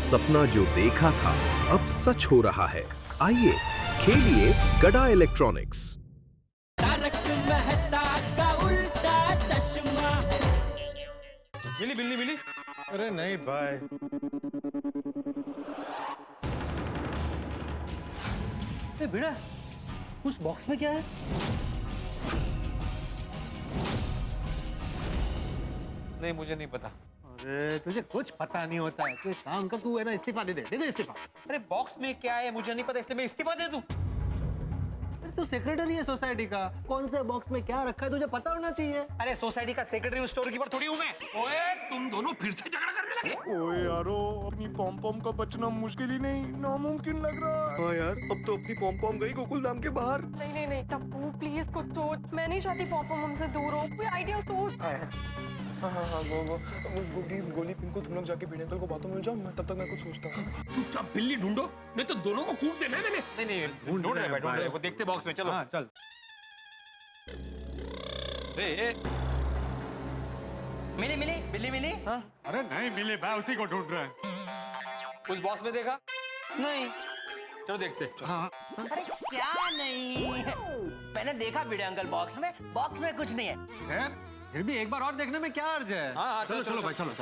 सपना जो देखा था अब सच हो रहा है। आइए खेलिए गड़ा इलेक्ट्रॉनिक्स। मिली बिल्ली मिली? अरे नहीं भाई। ए भिड़ा, उस बॉक्स में क्या है? नहीं, मुझे नहीं पता। अरे तुझे कुछ पता नहीं होता है। तू एक काम कर, तू है ना इस्तीफा दे दे इस्तीफा। अरे बॉक्स में क्या है मुझे नहीं पता, इसलिए मैं इस्तीफा दे दूं। अरे तू सेक्रेटरी है सोसाइटी का, कौन से बॉक्स में क्या रखा है तुझे पता होना चाहिए। अरे सोसाइटी का सेक्रेटरी स्टोर कीपर थोड़ी हूं मैं। ओए तुम दोनों फिर से झगड़ा करने लगे। ओए यारो, अपनी पॉम पॉम का बचना मुश्किल ही नहीं नामुमकिन लग रहा है। हाँ यार, अब तो अपनी पॉम पॉम गई गोकुल धाम के बाहर। नहीं टप्पू प्लीज कुछ सोच। मैं नहीं चाहती पॉपम हमसे दूर हो, कोई आइडिया सोच। हाँ गोली पिंक को तुम लोग जाके भिड़े अंकल को बातों मिल जाओ, मैं तब तक मैं कुछ सोचता हूँ। चुपचाप बिल्ली ढूंढो, नहीं तो दोनों को कूट देना है मैंने। नहीं ढूंढ रहे हैं, वो देखते बॉक्स में। चलो हाँ चल। मिली बिल्ली मिली? हाँ? अरे नहीं मिले भाई, उसी को ढूंढ रहे हैं। उस बॉक्स में देखा? नहीं। चलो देखते। हाँ। अरे क्या नहीं? मैंने देखा भिड़े अंकल बॉक्स में कुछ नहीं है। फिर भी एक बार और देखने में क्या अर्ज है? हाँ, चलो भाई चलो।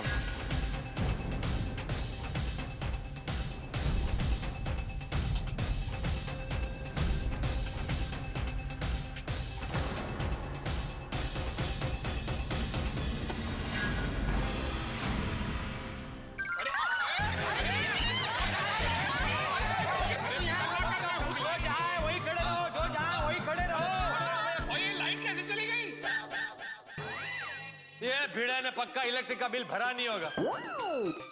ये भिड़ा ने पक्का इलेक्ट्रिक का बिल भरा नहीं होगा।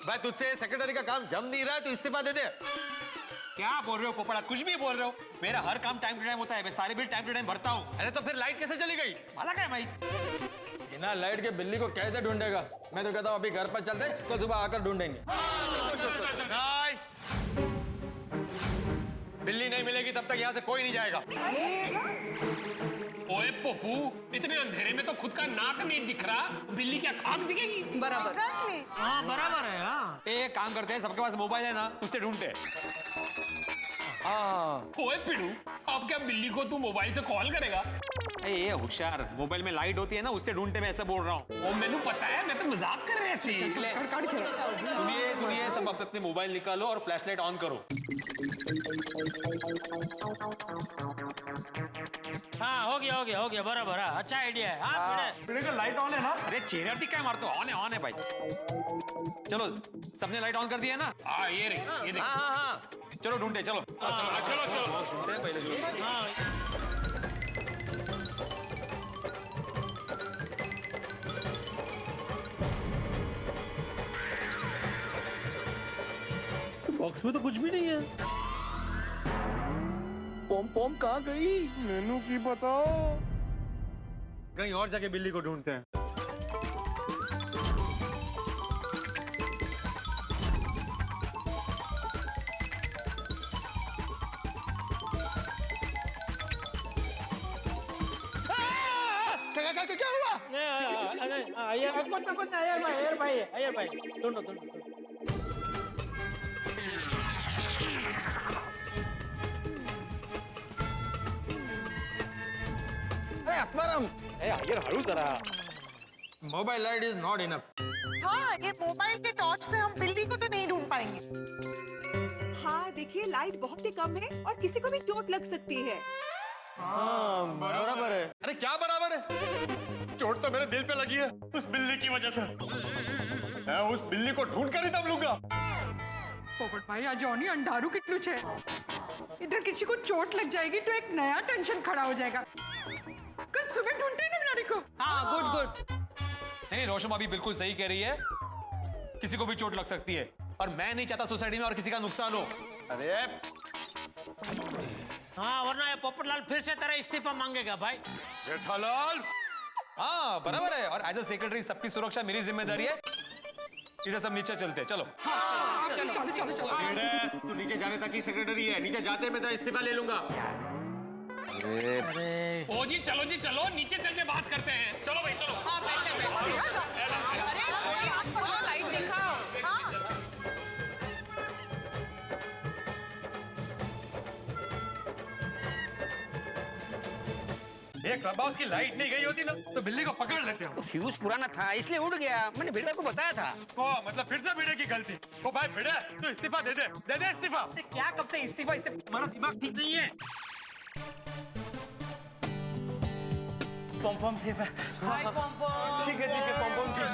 भाई तुझसे सेक्रेटरी का काम जम नहीं रहा है तो इस्तीफा दे दे। क्या बोल रहे हो पोपड़ा, कुछ भी बोल रहे हो। मेरा हर काम टाइम टू टाइम होता है, मैं सारे बिल टाइम टू टाइम भरता हूँ। अरे तो फिर लाइट कैसे चली गई? माला क्या भाई? बिना लाइट के बिल्ली को कैसे ढूंढेगा? मैं तो कहता हूँ अभी घर पर चलते, कल सुबह आकर ढूंढेंगे। नहीं, बिल्ली नहीं मिलेगी तब तक यहाँ से कोई नहीं जाएगा। ओए पप्पू, इतने अंधेरे में तो खुद का नाक नहीं दिख रहा, बिल्ली क्या खाक दिखेगी? बराबर। हाँ बराबर है। हाँ एक काम करते हैं, सबके पास मोबाइल है ना, उससे ढूंढते हैं। ओए पिड़ू, अब क्या बिल्ली को तू मोबाइल से कॉल करेगा? ये होशियार, मोबाइल में लाइट होती है ना, उससे ढूंढते मैं ऐसे बोल रहा हूँ। ओ मैंने पता है, मैं तो मजाक कर रहे थे। सुनिए, सब अपने मोबाइल निकालो और फ्लैशलाइट ऑन करो। हाँ हो गया बराबर। अच्छा आइडिया है। हाँ पिड़े का लाइट ऑन है ना? अरे चेहरा दिखा है, मार तो ऑन है भाई। चलो सबने लाइट ऑन कर दिया ना? हाँ ये देख। हाँ चलो ढूंढते, चलो चलो पहले बॉक्स में तो कुछ भी नहीं है। पॉम पॉम कहाँ गई? मैनू की पता। कहीं और जाके बिल्ली को ढूंढते हैं। क्या हुआ? अरे आत्माराम, हळू जरा। Mobile light is not enough. हाँ, ये मोबाइल के टॉर्च से हम बिल्ली को तो नहीं ढूंढ पाएंगे। हाँ देखिए, लाइट बहुत ही कम है और किसी को भी चोट लग सकती है। हाँ बराबर है। अरे क्या बराबर है? चोट तो मेरे दिल पे लगी है उस बिल्ली की वजह से। मैं उस बिल्ली को ढूंढ कर ही दम लूंगा। पोपट भाई आज जॉनी अंधारू कितलू छे। इधर किसी को चोट लग जाएगी तो एक नया टेंशन खड़ा हो जाएगा। कल सुबह ढूंढते हैं ना बिलारी को। हाँ गुड। नहीं, रोशम अभी बिल्कुल सही कह रही है, किसी को भी चोट लग सकती है और मैं नहीं चाहता सोसाइटी में और किसी का नुकसान हो। अरे हाँ, वरना ये पोपटलाल फिर से तेरा इस्तीफा मांगेगा भाई। जेठालाल, हाँ बराबर है, और एज अ सेक्रेटरी सबकी सुरक्षा मेरी जिम्मेदारी है। इधर सब नीचे चलते, चलो। तू नीचे जाने तक ही सेक्रेटरी है, नीचे जाते मैं तेरा इस्तीफा ले लूंगा। ओ जी चलो, नीचे चल के बात करते हैं। चलो भाई चलो। अरे लाइट दिखाओ। ये क्लब हाउस की लाइट नहीं गई होती ना तो बिल्ली को पकड़ लेते हम। फ्यूज पुराना था इसलिए उड़ गया, मैंने भिड़े को बताया था। ओ मतलब फिर से भिड़े की गलती। ओ भाई भिड़े तू इस्तीफा दे दे इस्तीफा। क्या कब से इस्तीफा, इससे हमारा दिमाग ठीक नहीं है। पॉम सेफ है। हाय पॉम। ठीक है पॉम ठीक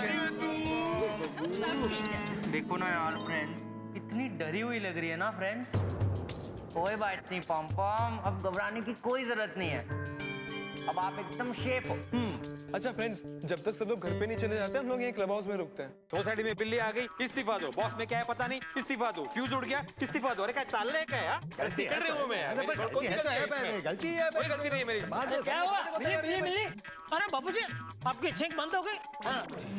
है। देखो ना यार फ्रेंड्स, इतनी डरी हुई लग रही है ना फ्रेंड्स। कोई बात नहीं पॉम, अब घबराने की कोई जरूरत नहीं है। अब आप एकदम शेप हो। अच्छा फ्रेंड्स, जब तक सब लोग घर पे नहीं चले जाते हम लोग यहीं क्लब हाउस में रुकते हैं। सोसाइटी में बिल्ली आ गई, इस्तीफा दो। बॉस में क्या है पता नहीं, इस्तीफा दो। फ्यूज उड़ गया, इस्तीफा दो। अरे क्या चाल रहे क्या यार? गलती कर रहे हो मैं यार। गलती है, कोई गलती नहीं है मेरी। क्या हुआ? मिली। अरे बाबूजी, आपकी चेक बंद हो गई?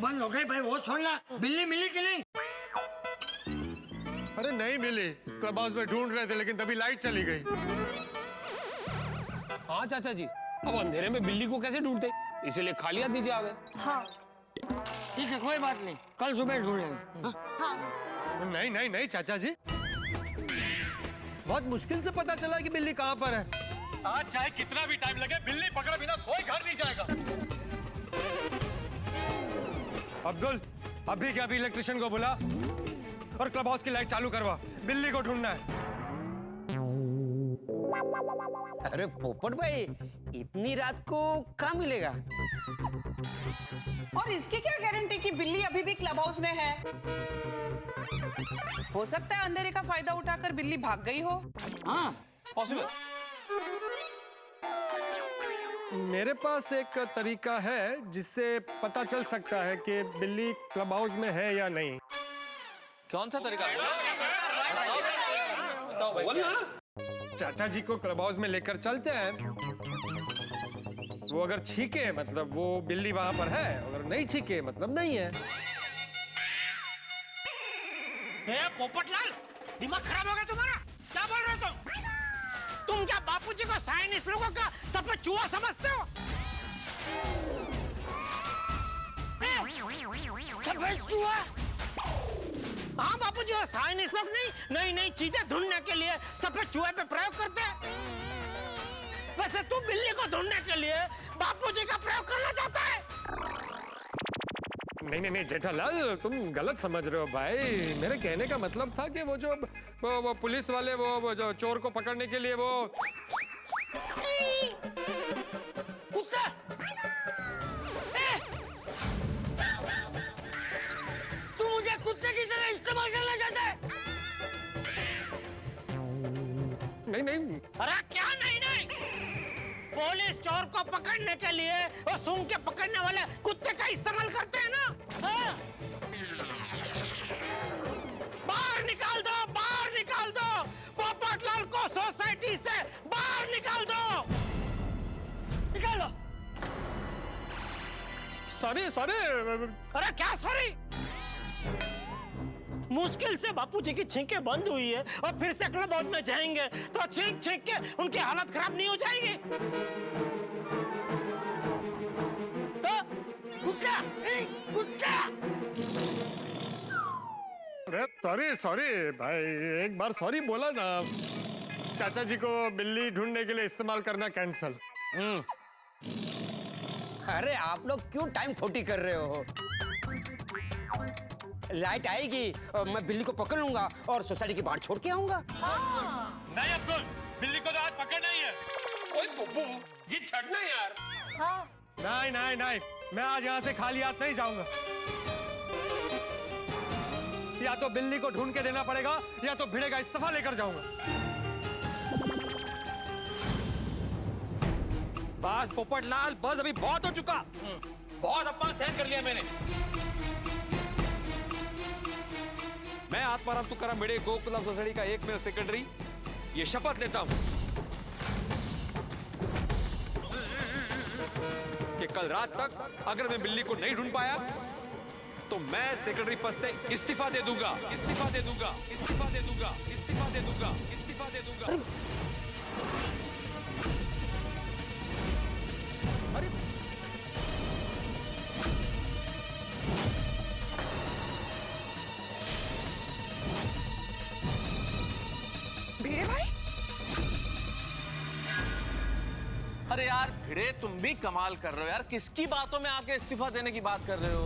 बंद हो गई भाई, वो छोड़ना। बिल्ली मिली कि नहीं? अरे नहीं मिली, क्लब हाउस में ढूंढ रहे थे लेकिन तभी लाइट चली गई। हाँ चाचा जी, अब अंधेरे में बिल्ली को कैसे ढूंढते, इसीलिए खाली हाथ नीचे आ गए। हाँ ठीक है कोई बात नहीं, कल सुबह ढूंढ लेंगे। हाँ नहीं चाचा जी, बहुत मुश्किल से पता चला कि बिल्ली कहाँ पर है। आज चाहे कितना भी टाइम लगे, बिल्ली पकड़े बिना कोई घर नहीं जाएगा। अब्दुल, अभी के अभी इलेक्ट्रिशियन को बुला और क्लब हाउस की लाइट चालू करवा। बिल्ली को ढूंढना है। अरे पोपट भाई, इतनी रात को कहाँ मिलेगा? और इसकी क्या गारंटी कि बिल्ली अभी भी क्लब हाउस में है? हो सकता है अंधेरे का फायदा उठाकर बिल्ली भाग गई हो। हाँ पॉसिबल। मेरे पास एक तरीका है जिससे पता चल सकता है कि बिल्ली क्लब हाउस में है या नहीं। कौन सा तरीका? बताओ भाई। चाचा जी को क्लब हाउस में लेकर चलते हैं। वो अगर छीके मतलब वो बिल्ली वहां पर है, अगर नहीं छीके मतलब नहीं है। पोपटलाल, दिमाग खराब हो गया तुम्हारा? क्या बोल रहे हो तुम क्या बापूजी को साइंस लोगों का सब चूहा समझते हो? सब चूहा? हाँ बापूजी, वो साइंस लोग नहीं नई चीजें ढूंढने के लिए सफेद चूहे पे प्रयोग करते हैं। वैसे तू बिल्ली को ढूंढने के लिए बापूजी का प्रयोग करना चाहता है? नहीं जेठालाल, तुम गलत समझ रहे हो भाई। मेरे कहने का मतलब था कि वो पुलिस वाले वो जो चोर को पकड़ने के लिए वो कुत्ता। तू मुझे कुत्ते की तरह इस्तेमाल करना चाहता है? नहीं। अरे क्या नहीं? पुलिस चोर को पकड़ने के लिए वो सूंघ के पकड़ने वाले कुत्ते का इस्तेमाल करते हैं ना? हाँ? बाहर निकाल दो पोपटलाल को सोसाइटी से बाहर निकाल दो। सॉरी। अरे क्या सॉरी? मुश्किल से बापूजी की छींकें बंद हुई है और फिर से क्लब हाउस में जाएंगे तो छींक के उनकी हालत खराब नहीं हो जाएगी? तो कुत्ता। अरे सॉरी भाई, एक बार सॉरी बोला ना। चाचा जी को बिल्ली ढूंढने के लिए इस्तेमाल करना कैंसल। अरे आप लोग क्यों टाइम खोटी कर रहे हो? लाइट आएगी और मैं बिल्ली को पकड़ लूंगा और सोसाइटी के बाहर छोड़ के आऊंगा। नहीं अब्दुल, बिल्ली को तो आज पकड़ना ही है। ओए पप्पू, जिद छड़ना यार। नहीं, मैं आज यहाँ से खाली हाथ नहीं जाऊंगा। या तो बिल्ली को ढूंढ के देना पड़ेगा या तो भिड़े का इस्तीफा लेकर जाऊंगा। बस पोपटलाल, बस अभी बहुत हो चुका। बहुत अपमान सहन कर लिया मैंने। मैं आत्माराम तुकाराम भिड़े, गोकुलम सोसाइटी का एकमेव सेक्रेटरी, ये शपथ लेता हूं कि कल रात तक अगर मैं बिल्ली को नहीं ढूंढ पाया तो मैं सेक्रेटरी पद से इस्तीफा दे दूंगा। अरे भिड़े भाई, अरे यार भिड़े, तुम भी कमाल कर रहे हो यार। किसकी बातों में आके इस्तीफा देने की बात कर रहे हो?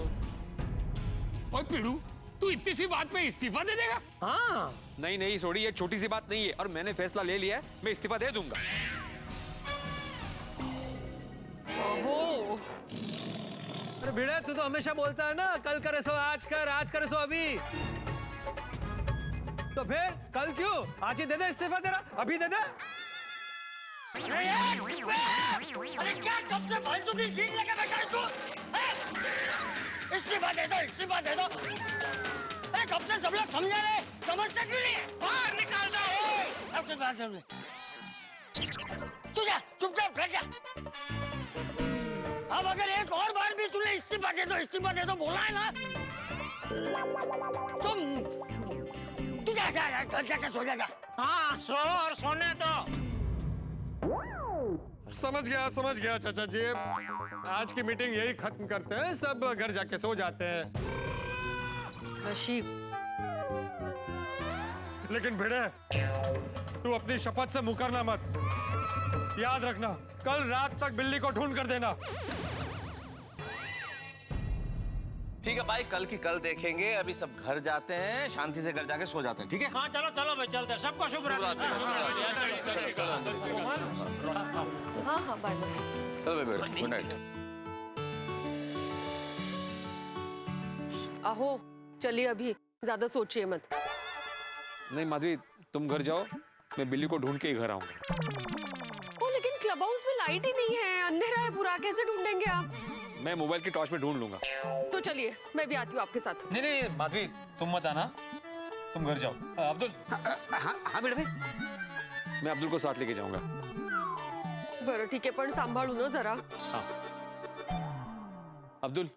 ओए पीड़ू, तू इतनी सी बात पे इस्तीफा दे देगा? हाँ। नहीं नहीं सोडी, ये छोटी सी बात नहीं है और मैंने फैसला ले लिया है, मैं इस्तीफा दे दूंगा। ओहो, अरे भिड़े, तू तो हमेशा बोलता है ना, कल करे सो आज कर, आज करे सो अभी। तो फिर कल क्यों? आज ही दे दे इस्तीफा तेरा, अभी दे दे। अरे क्या कब से फालतू की चीज लेके बैठा है तू? इस्तीफा दे दो, इस्तीफा दे दो। अरे कब से सब लोग समझा रहे, समझते क्यों नहीं? बाहर निकाल दो। सबसे बात समझ। तू जा, चुपचाप घर जा। अब अगर एक और बार भी तूने इस्तीफा दे दो बोला है ना, तुम तू जा घर जाके सो जा। हाँ सो, और सोने दो। समझ गया चाचा जी। आज की मीटिंग यही खत्म करते हैं, सब घर जाके सो जाते हैं। नशीब। लेकिन भिड़े, तू अपनी शपथ से मुकरना मत। याद रखना, कल रात तक बिल्ली को ढूंढ कर देना। ठीक है भाई, कल की कल देखेंगे। अभी सब घर जाते हैं, शांति से घर जाके सो जाते हैं, ठीक है? हाँ चलो चलो भाई, चलते हैं। सबको शुभ रात्रि। हाँ हाँ बाय बाय। चलो भाई, गुड नाइट। आहो चलिए, अभी ज्यादा सोचिए मत। नहीं माधवी, तुम घर जाओ, मैं बिल्ली को ढूंढ के ही घर आऊंगा। ओ लेकिन क्लब हाउस में लाइट ही नहीं है, अंधेरा है पूरा, कैसे ढूंढेंगे आप? मैं मोबाइल की टॉर्च में ढूंढ लूंगा। तो चलिए, मैं भी आती हूँ आपके साथ। नहीं नहीं माधवी, तुम मत आना, तुम घर जाओ। अब्दुल। हाँ बेटा भाई, मैं अब्दुल को साथ लेके जाऊंगा। बरं ठीक आहे, पण सांभाळू ना जरा। हाँ। अब्दुल,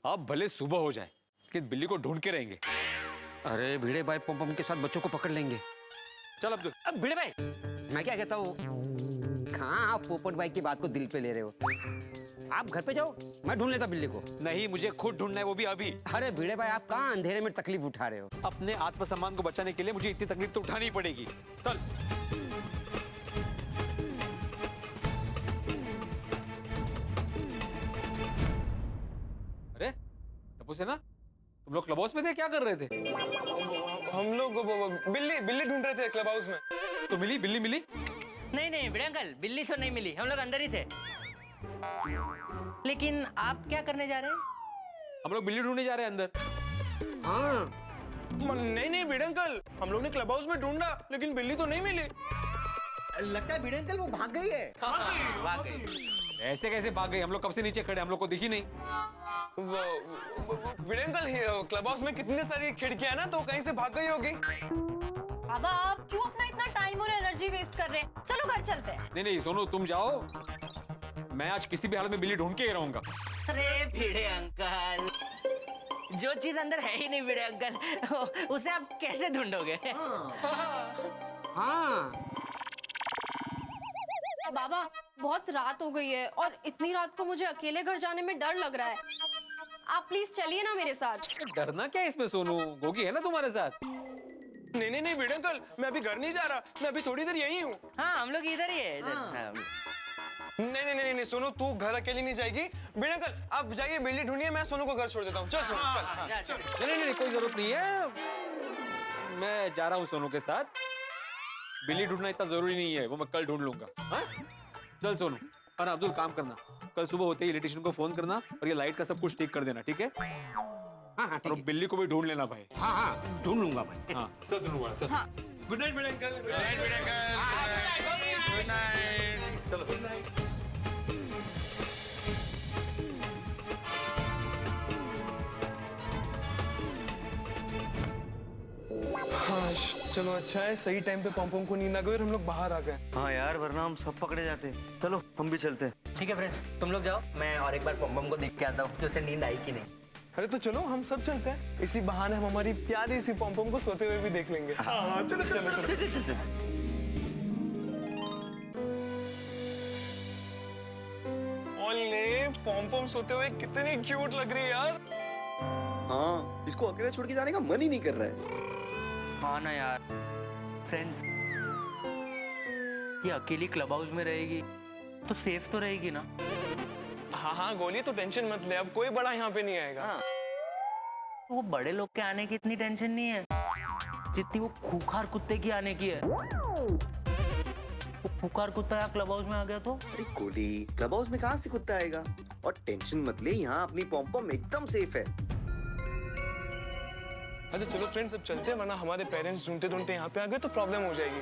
अब भले सुबह हो जाए कि बिल्ली को ढूंढ के रहेंगे। अरे भिड़े भाई पम के साथ बच्चों को पकड़ लेंगे। चल अब्दुल। अब भिड़े भाई, मैं क्या कहता हूँ, कहाँ आप पोपट भाई की बात को दिल पे ले रहे हो? आप घर पे जाओ, मैं ढूंढ लेता बिल्ली को। नहीं, मुझे खुद ढूंढना है, वो भी अभी। अरे भिड़े भाई, आप कहाँ अंधेरे में तकलीफ उठा रहे हो? अपने आत्मसम्मान को बचाने के लिए मुझे इतनी तकलीफ तो उठानी पड़ेगी। चल। अरे टप्पू सेना, तुम लोग क्लब हाउस में थे, क्या कर रहे थे? हम लोग बिल्ली ढूंढ रहे थे क्लब हाउस में। तो मिली बिल्ली? मिली नहीं नहीं भिड़े अंकल, बिल्ली तो नहीं मिली, हम लोग अंदर ही थे। लेकिन आप क्या करने जा रहे हैं? हम लोग बिल्ली ढूंढने जा रहे हैं अंदर। हाँ। नहीं भिड़े अंकल, हम लोग ने क्लब हाउस में ढूंढा, लेकिन बिल्ली तो नहीं मिली। लगता है भिड़े अंकल वो भाग गई है। भाग गई। ऐसे कैसे भाग गई? हम लोग कब से नीचे खड़े, हम लोग को दिखी नहीं। भिड़े अंकल, क्लब हाउस में कितनी सारी खिड़कियां ना, तो कहीं से भाग गई होगी। बाबा, आप क्यों अपना इतना टाइम और एनर्जी वेस्ट कर रहे हैं? चलो घर चलते हैं। नहीं नहीं सोनू, तुम जाओ, मैं आज किसी भी हालत में बिल्ली ढूंढ के ही रहूंगा। अरे भिड़े अंकल, जो चीज अंदर है ही नहीं भिड़े अंकल, उसे आप कैसे ढूंढोगे? हाँ बाबा, बहुत रात हो गई है और इतनी रात को मुझे अकेले घर जाने में डर लग रहा है। आप प्लीज चलिए ना मेरे साथ। डरना क्या है इसमें सोनू, गोगी है ना तुम्हारे साथ। नहीं भिड़े अंकल, मैं अभी घर नहीं जा रहा, मैं अभी थोड़ी देर यही हूँ। हाँ हम लोग इधर ही है। नहीं सोनू, तू घर अकेली नहीं जाएगी। भिड़े अंकल आप जाइए, बिल्ली ढूंढिए, मैं सोनू को घर छोड़ देता हूँ। चल सोनू चल। नहीं कोई जरूरत नहीं है, मैं जा रहा हूँ सोनू के साथ। बिल्ली ढूंढना इतना जरूरी नहीं है, वो मैं कल ढूंढ लूंगा। हाँ चल सोनू। और अब्दुल, काम करना, कल सुबह होते ही इलेक्ट्रिशियन को फोन करना और ये लाइट का सब कुछ ठीक कर देना, ठीक है? हाँ और बिल्ली को भी ढूंढ लेना भाई। हाँ ढूंढ लूंगा भाई। हाँ चल सुनूंगा। चल गुड नाइट भिड़े अंकल। Good night. चलो गुड नाइट। हाँ चलो, अच्छा है, सही टाइम पे पॉम को नींद आ गई और हम लोग बाहर आ गए। हाँ यार, वरना हम सब पकड़े जाते। चलो हम भी चलते हैं। ठीक है फ्रेंड्स, तुम लोग जाओ, मैं और एक बार पम को देख के आता हूँ कि उसे नींद आई कि नहीं। अरे तो चलो हम सब चलते हैं, इसी बहाने हम हमारी प्यारी सी पॉम को सोते हुए भी देख लेंगे। हाँ चलो। ओले, पॉम सोते हुए कितनी क्यूट लग रही है यार। हाँ, इसको अकेले छोड़ के जाने का मन ही नहीं कर रहा है। हाँ ना यार फ्रेंड्स, ये अकेली क्लब हाउस में रहेगी तो सेफ तो रहेगी ना? हाँ हाँ गोली, तो टेंशन मत ले, अब कोई बड़ा यहाँ पे नहीं आएगा। वो बड़े लोग के आने की इतनी टेंशन नहीं है जितनी वो खूंखार कुत्ते की आने की है। वो खूंखार कुत्ता यहाँ क्लब हाउस में आ गया तो? अरे गोली, क्लब हाउस में कहाँ से कुत्ता आएगा? और टेंशन मत ले, यहाँ अपनी पॉम एकदम सेफ है। अच्छा चलो फ्रेंड्स, अब चलते हैं, वरना हमारे पेरेंट्स ढूंढते ढूंढते यहाँ पे आ गए तो प्रॉब्लम हो जाएगी।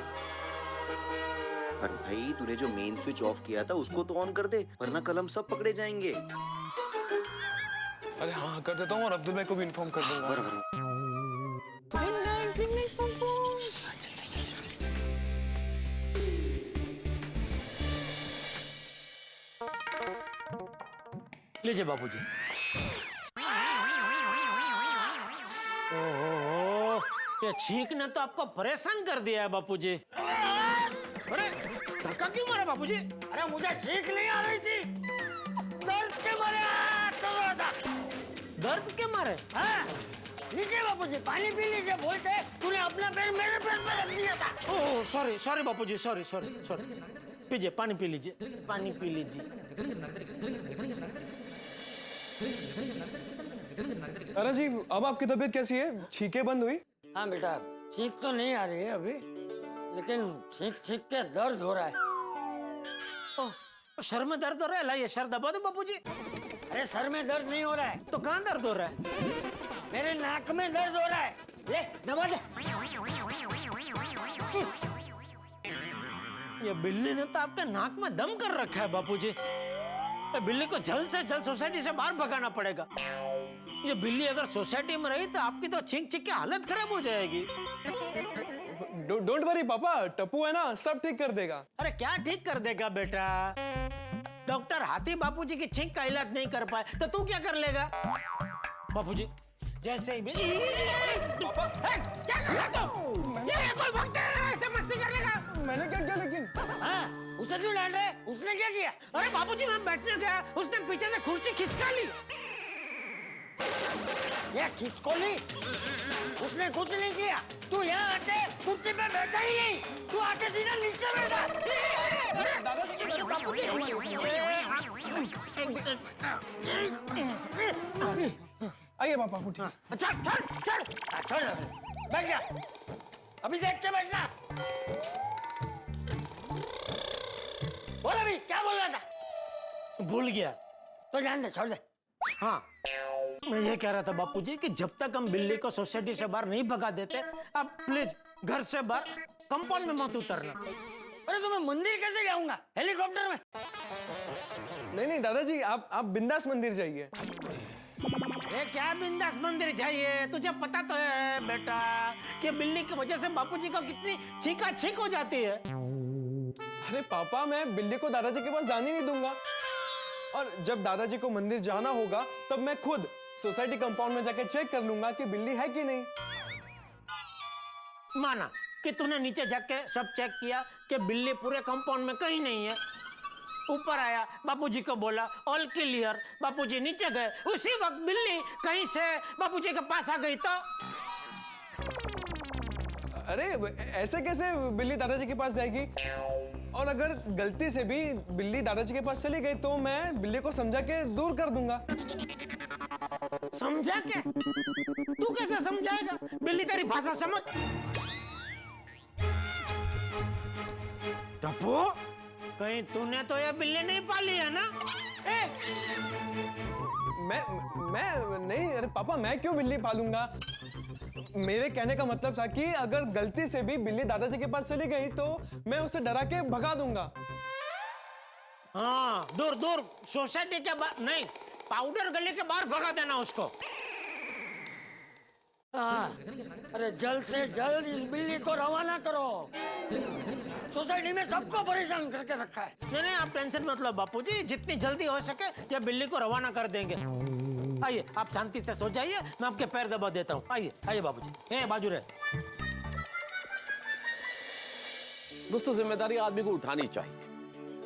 पर भाई तूने जो मेन स्विच ऑफ किया था उसको तो ऑन कर दे, वरना कल हम सब पकड़े जाएंगे। अरे हाँ कर देता हूँ, और अब्दुल भाई को भी इन्फॉर्म कर दूंगा। लीजिए बाबूजी। ओहो, ये छींक ने तो आपको परेशान कर दिया है बापूजी। अरे धक्का क्यों मारा बापूजी? अरे मुझे छींक नहीं आ रही थी, दर्द के मारे कर रहा था। दर्द के मारे? हाँ, लीजिए बापूजी, पानी पी लीजिए। बोलते तूने अपना पैर मेरे पैर पर रख दिया था। ओह सॉरी सॉरी बापूजी, सॉरी सॉरी सॉरी। पीजिए, पानी पी लीजिए, पानी पी लीजिए। दादा जी, अब आपकी तबीयत कैसी है? छींकें बंद हुई? हाँ बेटा, छींक तो नहीं आ रही है अभी, लेकिन छींक छींक के दर्द हो रहा है। ओह, सर में दर्द हो रहा है? लाइए सर दबा दो बापूजी। अरे सर में दर्द नहीं हो रहा है। तो कहाँ दर्द हो रहा है? मेरे नाक में दर्द हो रहा है। ले दबा दे। ये बिल्ली ने तो आपके नाक में दम कर रखा है बापूजी। ये बिल्ली को जल्द से जल्द सोसाइटी से बाहर भगाना पड़ेगा। ये बिल्ली अगर सोसाइटी में रही तो आपकी तो छींक छींक के हालत खराब हो जाएगी। डोंट वरी पापा, टप्पू है ना, सब ठीक कर देगा। अरे क्या ठीक कर देगा बेटा? डॉक्टर हाथी बापूजी की छींक का इलाज नहीं कर पाए तो तू क्या कर लेगा? बापूजी जैसे ही पापा क्या कर रहा तू? ये कोई वक्त है ऐसे मस्ती करने का? मैंने क्या किया लेकिन? हाँ, उसे क्यों डांट रहे? उसने क्या किया? अरे बापूजी मैं बैठने गया, उसने पीछे से कुर्सी खिसका ली। ये खिसको ली? उसने कुछ नहीं किया। तू यहाँ आके कुर्सी पे बैठा ही नहीं, तू आके सीधा नीचे बैठा। अरे दादाजी, बापूजी आइए पापा, उठिए। चल चल चल, छोड़ बैठ जा, अभी देख के बैठना। बोल अभी क्या बोल रहा था? भूल गया तो जान दे, छोड़ दे। हाँ, मैं ये कह रहा था बापूजी कि जब तक हम बिल्ली को सोसाइटी से बाहर नहीं भगा देते, आप प्लीज घर से बाहर कंपाउंड में मत उतरना। अरे तो मैं मंदिर कैसे जाऊंगा? हेलीकॉप्टर में? नहीं दादाजी, आप बिंदास मंदिर जाइए। अरे क्या बिंदास मंदिर चाहिए? तुझे पता तो है बेटा कि बिल्ली की वजह से बापूजी को कितनी छींका छींक हो जाती है। अरे पापा, मैं बिल्ली को दादाजी के पास जाने नहीं दूंगा, और जब दादाजी को मंदिर जाना होगा तब मैं खुद सोसाइटी कंपाउंड में जाके चेक कर लूंगा कि बिल्ली है कि नहीं। माना कि तूने नीचे जाके सब चेक किया कि बिल्ली पूरे कंपाउंड में कहीं नहीं है। ऊपर आया, बापूजी को बोला ऑल क्लियर, बापूजी नीचे गए, उसी वक्त बिल्ली कहीं से बापूजी के पास आ गई तो? अरे ऐसे कैसे बिल्ली दादाजी के पास जाएगी? और अगर गलती से भी बिल्ली दादाजी के पास चली गई तो मैं बिल्ली को समझा के दूर कर दूंगा। समझा के? तू कैसे समझाएगा? बिल्ली तेरी भाषा समझ। टप्पू, कहीं तूने तो ये बिल्ली नहीं पाली है ना? मैं नहीं। अरे पापा, मैं क्यों बिल्ली पालूंगा? मेरे कहने का मतलब था कि अगर गलती से भी बिल्ली दादाजी के पास चली गई तो मैं उसे डरा के भगा दूंगा। हाँ, दूर दूर सोसाइटी के बाहर नहीं, पाउडर गली के बाहर भगा देना उसको। अरे जल्द से जल्द इस बिल्ली को रवाना करो। सोसाइटी में सबको परेशान करके रखा है। नहीं, आप टेंशन मत लो बापूजी, जितनी जल्दी हो सके ये बिल्ली को रवाना कर देंगे। आइए, आप शांति से सो जाइए, मैं आपके पैर दबा देता हूँ। आइए आइए बाबूजी, बाजू रहे। दोस्तों, जिम्मेदारी आदमी को उठानी चाहिए,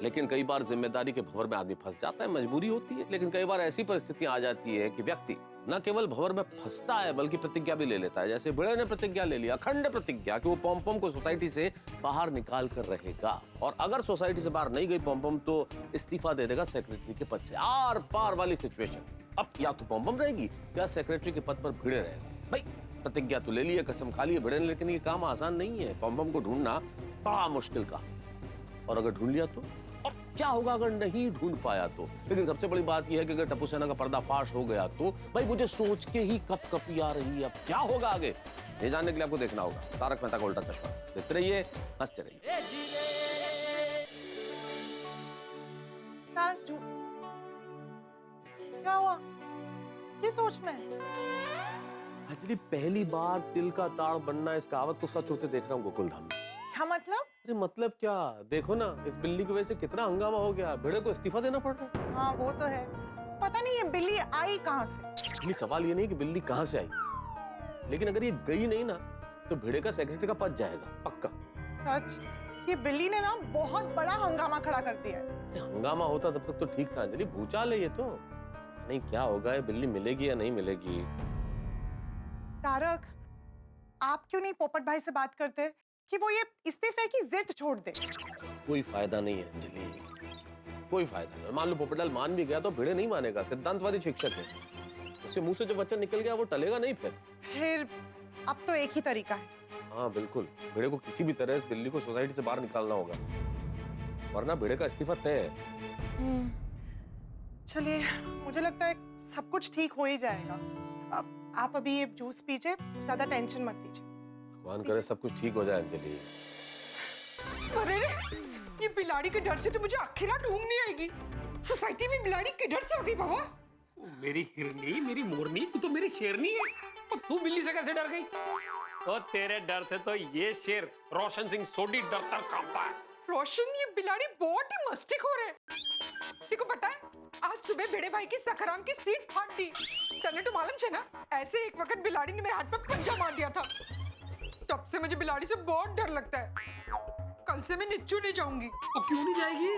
लेकिन कई बार जिम्मेदारी के भंवर में आदमी फंस जाता है, मजबूरी होती है। लेकिन कई बार ऐसी परिस्थितियां आ जाती है कि व्यक्ति न केवल भंवर में फंसता है बल्कि प्रतिज्ञा भी ले लेता है। जैसे भिड़े ने प्रतिज्ञा ले लिया, अखंड प्रतिज्ञा, कि वो पॉम-पॉम को सोसाइटी से बाहर निकाल कर रहेगा, और अगर सोसाइटी से बाहर नहीं गई पॉम-पॉम तो इस्तीफा दे देगा सेक्रेटरी के पद से। आर पार वाली सिचुएशन। अब या तो पॉम-पॉम रहेगी या सेक्रेटरी के पद पर भिड़े रहेगा। भाई प्रतिज्ञा तो ले लिया, कसम खा ली भिड़े ने, लेकिन ये काम आसान नहीं है। पॉम-पॉम को ढूंढना बड़ा मुश्किल का, और अगर ढूंढ लिया तो, और क्या होगा अगर नहीं ढूंढ पाया तो? लेकिन सबसे बड़ी बात यह है कि अगर टप्पू सेना का पर्दाफाश हो गया तो भाई मुझे सोच के ही कपकपी आ रही है। अब क्या होगा आगे, ये जानने के लिए आपको देखना होगा तारक मेहता का उल्टा चश्मा। देखते रहिए, हंसते रहिए। क्या हुआ? किस सोच में? एक्चुअली पहली बार तिल का ताड़ बनना इस कहावत को सच होते देख रहा हूँ गोकुलधाम में। क्या मतलब? अरे मतलब क्या, देखो ना इस बिल्ली की वजह से कितना हंगामा हो गया, भिड़े को इस्तीफा देना पड़ रहा है। हाँ वो तो है। पता नहीं ये बिल्ली आई कहाँ से? एक्चुअली सवाल ये नहीं कि बिल्ली कहाँ से आई, लेकिन अगर ये गई नहीं ना तो भिड़े का सेक्रेटरी का पद जाएगा पक्का। सच, ये बिल्ली ने ना बहुत बड़ा हंगामा खड़ा कर दिया है। हंगामा होता तब तक तो ठीक था अंजलि, भूचाल है ये तो। नहीं क्या होगा, ये बिल्ली मिलेगी या नहीं मिलेगी? तारक, आप क्यों नहीं पोपट भाई से बात करते कि वो ये इस्तीफे की जिद छोड़ दे? कोई फायदा नहीं है अंजलि, कोई फायदा नहीं। मान लो पोपटलाल मान भी गया तो भिड़े नहीं मानेगा, सिद्धांतवादी शिक्षक है, उसके मुंह से जो वचन निकल गया वो टलेगा नहीं फिर अब तो एक ही तरीका है। हाँ बिल्कुल, भिड़े को किसी भी तरह इस बिल्ली को सोसाइटी से बाहर निकालना होगा, वरना भिड़े का इस्तीफा तय है। चलिए, मुझे लगता है सब कुछ ठीक हो ही जाएगा। अब आप अभी ये जूस पीजिए, ज्यादा टेंशन मत लीजिए। भगवान करे सब कुछ ठीक हो जाए अंजलि। अरे ये बिलाड़ी के डर से तो मुझे अकेला ढूंढ नहीं आएगी। सोसाइटी में बिलाड़ी किधर से आ गई बाबा? मेरी हिरनी, मेरी मोरनी, तू तो मेरी शेरनी है, और तू बिल्ली से कैसे डर गई? तो तेरे डर से तो ये शेर रोशन सिंह सोडी डरता कांपता है। रोशन, ये बिलाड़ी बहुत ही मस्तीखोर है। देखो पता है, आज सुबह भिड़े भाई की सखराम की सीट फाड़ दी। तने तो मालूम है ना, ऐसे एक वक्त बिलाड़ी ने मेरे हाथ पे पंजा मार दिया था। तब से मुझे बिलाड़ी से बहुत डर लगता है। कल से मैं निच्चू नहीं जाऊंगी। तो क्यों नहीं जाएगी?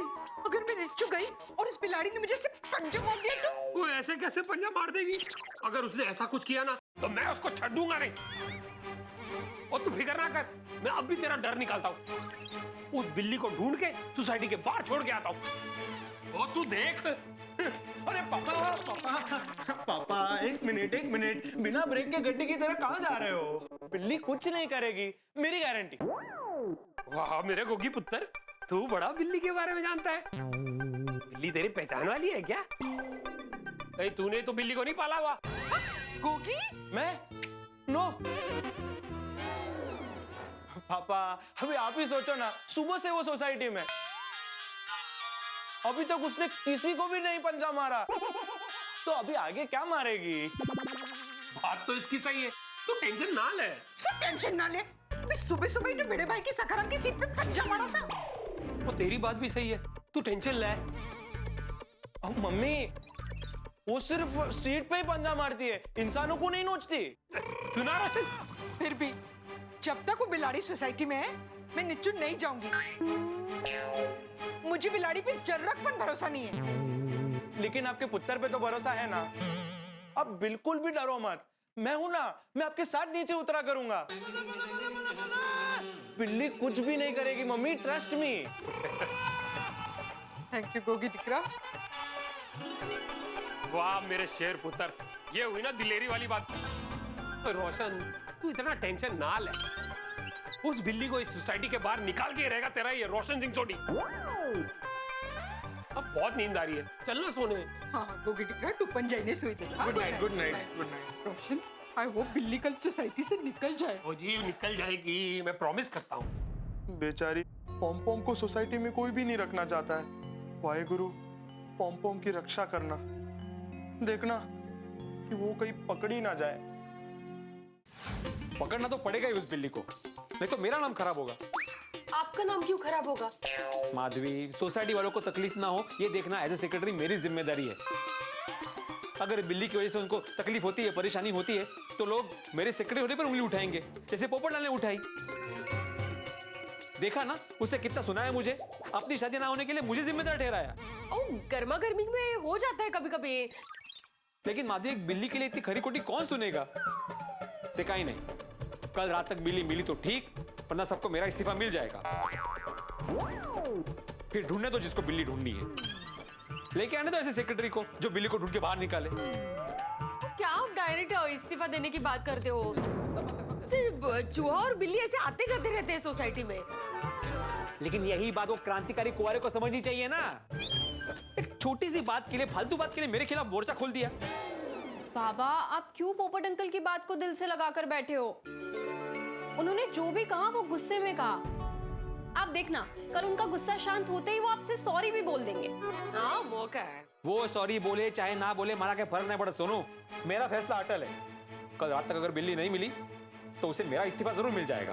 अगर मैं निच्चू गई और इस बिलाड़ी ने मुझे ऐसे पंजा मार दिया तो? वो ऐसे कैसे पंजा मार देगी? अगर उसने ऐसा कुछ किया ना तो मैं उसको छोड़ूंगा नहीं। और तू फिक्र ना कर, मैं अब भी तेरा डर निकालता हूँ। उस बिल्ली को ढूंढ के सोसाइटी के बाहर छोड़ के आता हूँ। और तू देख। अरे पापा एक मिनट, बिना ब्रेक के गड्डी की तरह कहाँ जा रहे हो? बिल्ली कुछ नहीं करेगी, मेरी गारंटी। वाह मेरे गोगी पुत्र, तू बड़ा बिल्ली के बारे में जानता है। बिल्ली तेरी पहचान वाली है क्या? कहीं तूने तो बिल्ली को नहीं पाला हुआ? गोगी? मैं? नो पापा, अभी आप ही सोचो ना, सुबह से वो सोसाइटी में, अभी तक उसने किसी को भी नहीं पंजा मारा, तो अभी आगे क्या मारेगी? बात तो इसकी सही है, तू टेंशन ना ले। सब टेंशन ना ले, सुबह सुबह ही तो भिड़े भाई की सखराम की सीट पे पंजा मारा था। तो तेरी बात भी सही है, तू टेंशन ले। मम्मी, वो सिर्फ सीट पे ही पंजा मारती है, इंसानों को नहीं नोचती। सुना रोशन? फिर भी जब तक वो बिलाड़ी सोसाइटी में है, मैं निच्चू नहीं जाऊंगी। मुझे बिलाड़ी पे जर्रकपन भरोसा नहीं है। लेकिन आपके पुत्र पे तो भरोसा है ना? अब बिल्कुल भी डरो मत, मैं हूं ना, मैं आपके साथ नीचे उतरा करूंगा। बिल्ली कुछ भी नहीं करेगी mummy, trust me. Thank you Gogi Tikra. वाह मेरे शेर पुत्र, ये हुई ना दिलेरी वाली बात। रोशन, तू इतना टेंशन ना ले, उस बिल्ली को इस सोसाइटी के बाहर निकाल के रहेगा तेरा ये रोशन सिंह सोडी। अब बहुत नींद आ रही है, चलना सोने। हाँ गोगी टिकरा, टुपन जाइने सोई थे। Good night, good night, good night. Roshan, I hope बिल्ली कल सोसाइटी से निकल जाए। ओ जी निकल जाएगी, मैं प्रॉमिस करता हूँ। बेचारी पॉम पॉम को सोसाइटी में कोई भी नहीं रखना चाहता है। वाहेगुरु, पॉम पॉम की रक्षा करना, देखना कि वो कहीं पकड़ी ना जाए। पकड़ना तो पड़ेगा ही उस बिल्ली को, नहीं तो मेरा नाम खराब होगा। आपका नाम क्यों खराब होगा? माधवी, सोसाइटी वालों को तकलीफ ना हो ये देखना एज ए सेक्रेटरी मेरी जिम्मेदारी है। अगर बिल्ली की वजह से उनको तकलीफ होती है, परेशानी होती है, तो लोग मेरे सेक्रेटरी होने पर उंगली उठाएंगे, जैसे पोपटलाल ने उठाई। देखा ना उसने कितना सुनाया मुझे, अपनी शादी ना होने के लिए मुझे जिम्मेदार ठहराया। गर्मा गर्मी में हो जाता है कभी कभी। लेकिन माधवी, एक बिल्ली के लिए इतनी खरी खोटी कौन सुनेगा? देखा ही नहीं, कल रात तक बिल्ली मिली तो ठीक, वरना सबको मेरा इस्तीफा मिल जाएगा। फिर ढूंढने दो जिसको बिल्ली ढूंढनी है, लेके आने दो ऐसे सेक्रेटरी को जो बिल्ली को ढूंढ के बाहर निकाले। क्या आप डायरेक्ट इस्तीफा देने की बात करते हो? सिर्फ चूहा और बिल्ली ऐसे आते जाते रहते हैं सोसाइटी में। लेकिन यही बात वो क्रांतिकारी कुंवारे को समझनी चाहिए ना। एक छोटी सी बात के लिए, फालतू बात के लिए मेरे खिलाफ मोर्चा खोल दिया। बाबा, आप क्यों पोपट अंकल की बात को दिल से लगाकर बैठे हो? उन्होंने जो भी कहा वो गुस्से में कहा। आप देखना, कल उनका गुस्सा शांत होते ही वो आपसे सॉरी भी बोल देंगे। हाँ, मौका है। वो सॉरी बोले चाहे ना बोले, मारा के फर्क नहीं पड़ा। सोनू, मेरा फैसला अटल है। कल रात तक अगर बिल्ली नहीं मिली तो उसे मेरा इस्तीफा जरूर मिल जाएगा।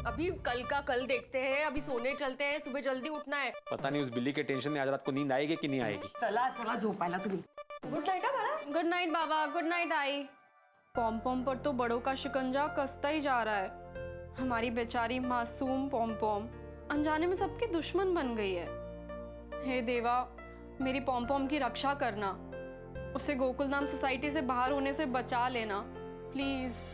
अभी कल का कल देखते हैं, अभी सोने चलते हैं, सुबह जल्दी उठना है। पता नहीं उस बिल्ली के टेंशन में आज रात को नींद आएगी कि नहीं आएगी। चला चला झोपायला तुम्ही। गुड नाइट बाबा। गुड नाइट बाबा। गुड नाइट आई। पॉम पॉम पर तो बड़ों का शिकंजा कसता ही जा रहा है। हमारी बेचारी मासूम पॉम पॉम अनजाने में सबकी दुश्मन बन गई है। हे देवा, मेरी पॉम पॉम की रक्षा करना, उसे गोकुलधाम सोसाइटी से बाहर होने से बचा लेना प्लीज।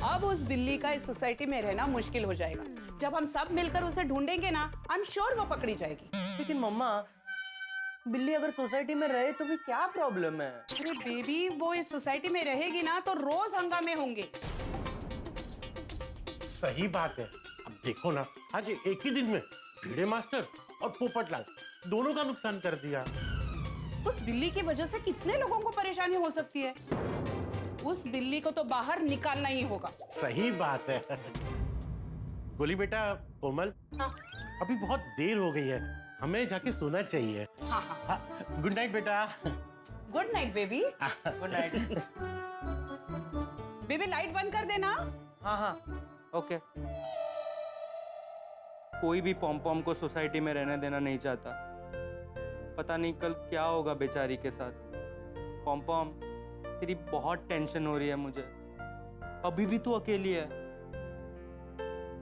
अब उस बिल्ली का इस सोसाइटी में रहना मुश्किल हो जाएगा। जब हम सब मिलकर उसे ढूंढेंगे ना, आई एम श्योर वो पकड़ी जाएगी। लेकिन मम्मा, बिल्ली अगर सोसाइटी में रहे तो भी क्या प्रॉब्लम है? अरे बेबी, वो इस सोसाइटी में रहेगी ना तो रोज हंगामे होंगे। सही बात है। अब देखो ना, आज एक ही दिन में भिड़े मास्टर और पोपटलाल दोनों का नुकसान कर दिया। उस बिल्ली की वजह से कितने लोगों को परेशानी हो सकती है। उस बिल्ली को तो बाहर निकालना ही होगा। सही बात है। गोली बेटा, कोमल, अभी बहुत देर हो गई है, हमें जाके सोना चाहिए। हाँ हाँ। गुड नाइट बेटा। Good night baby. Good night. Baby, light बंद कर देना। हाँ हाँ, ओके। कोई भी पॉम पॉम को सोसाइटी में रहने देना नहीं चाहता। पता नहीं कल क्या होगा बेचारी के साथ। पॉम पॉम, तेरी बहुत टेंशन हो रही है मुझे। अभी भी तू अकेली है।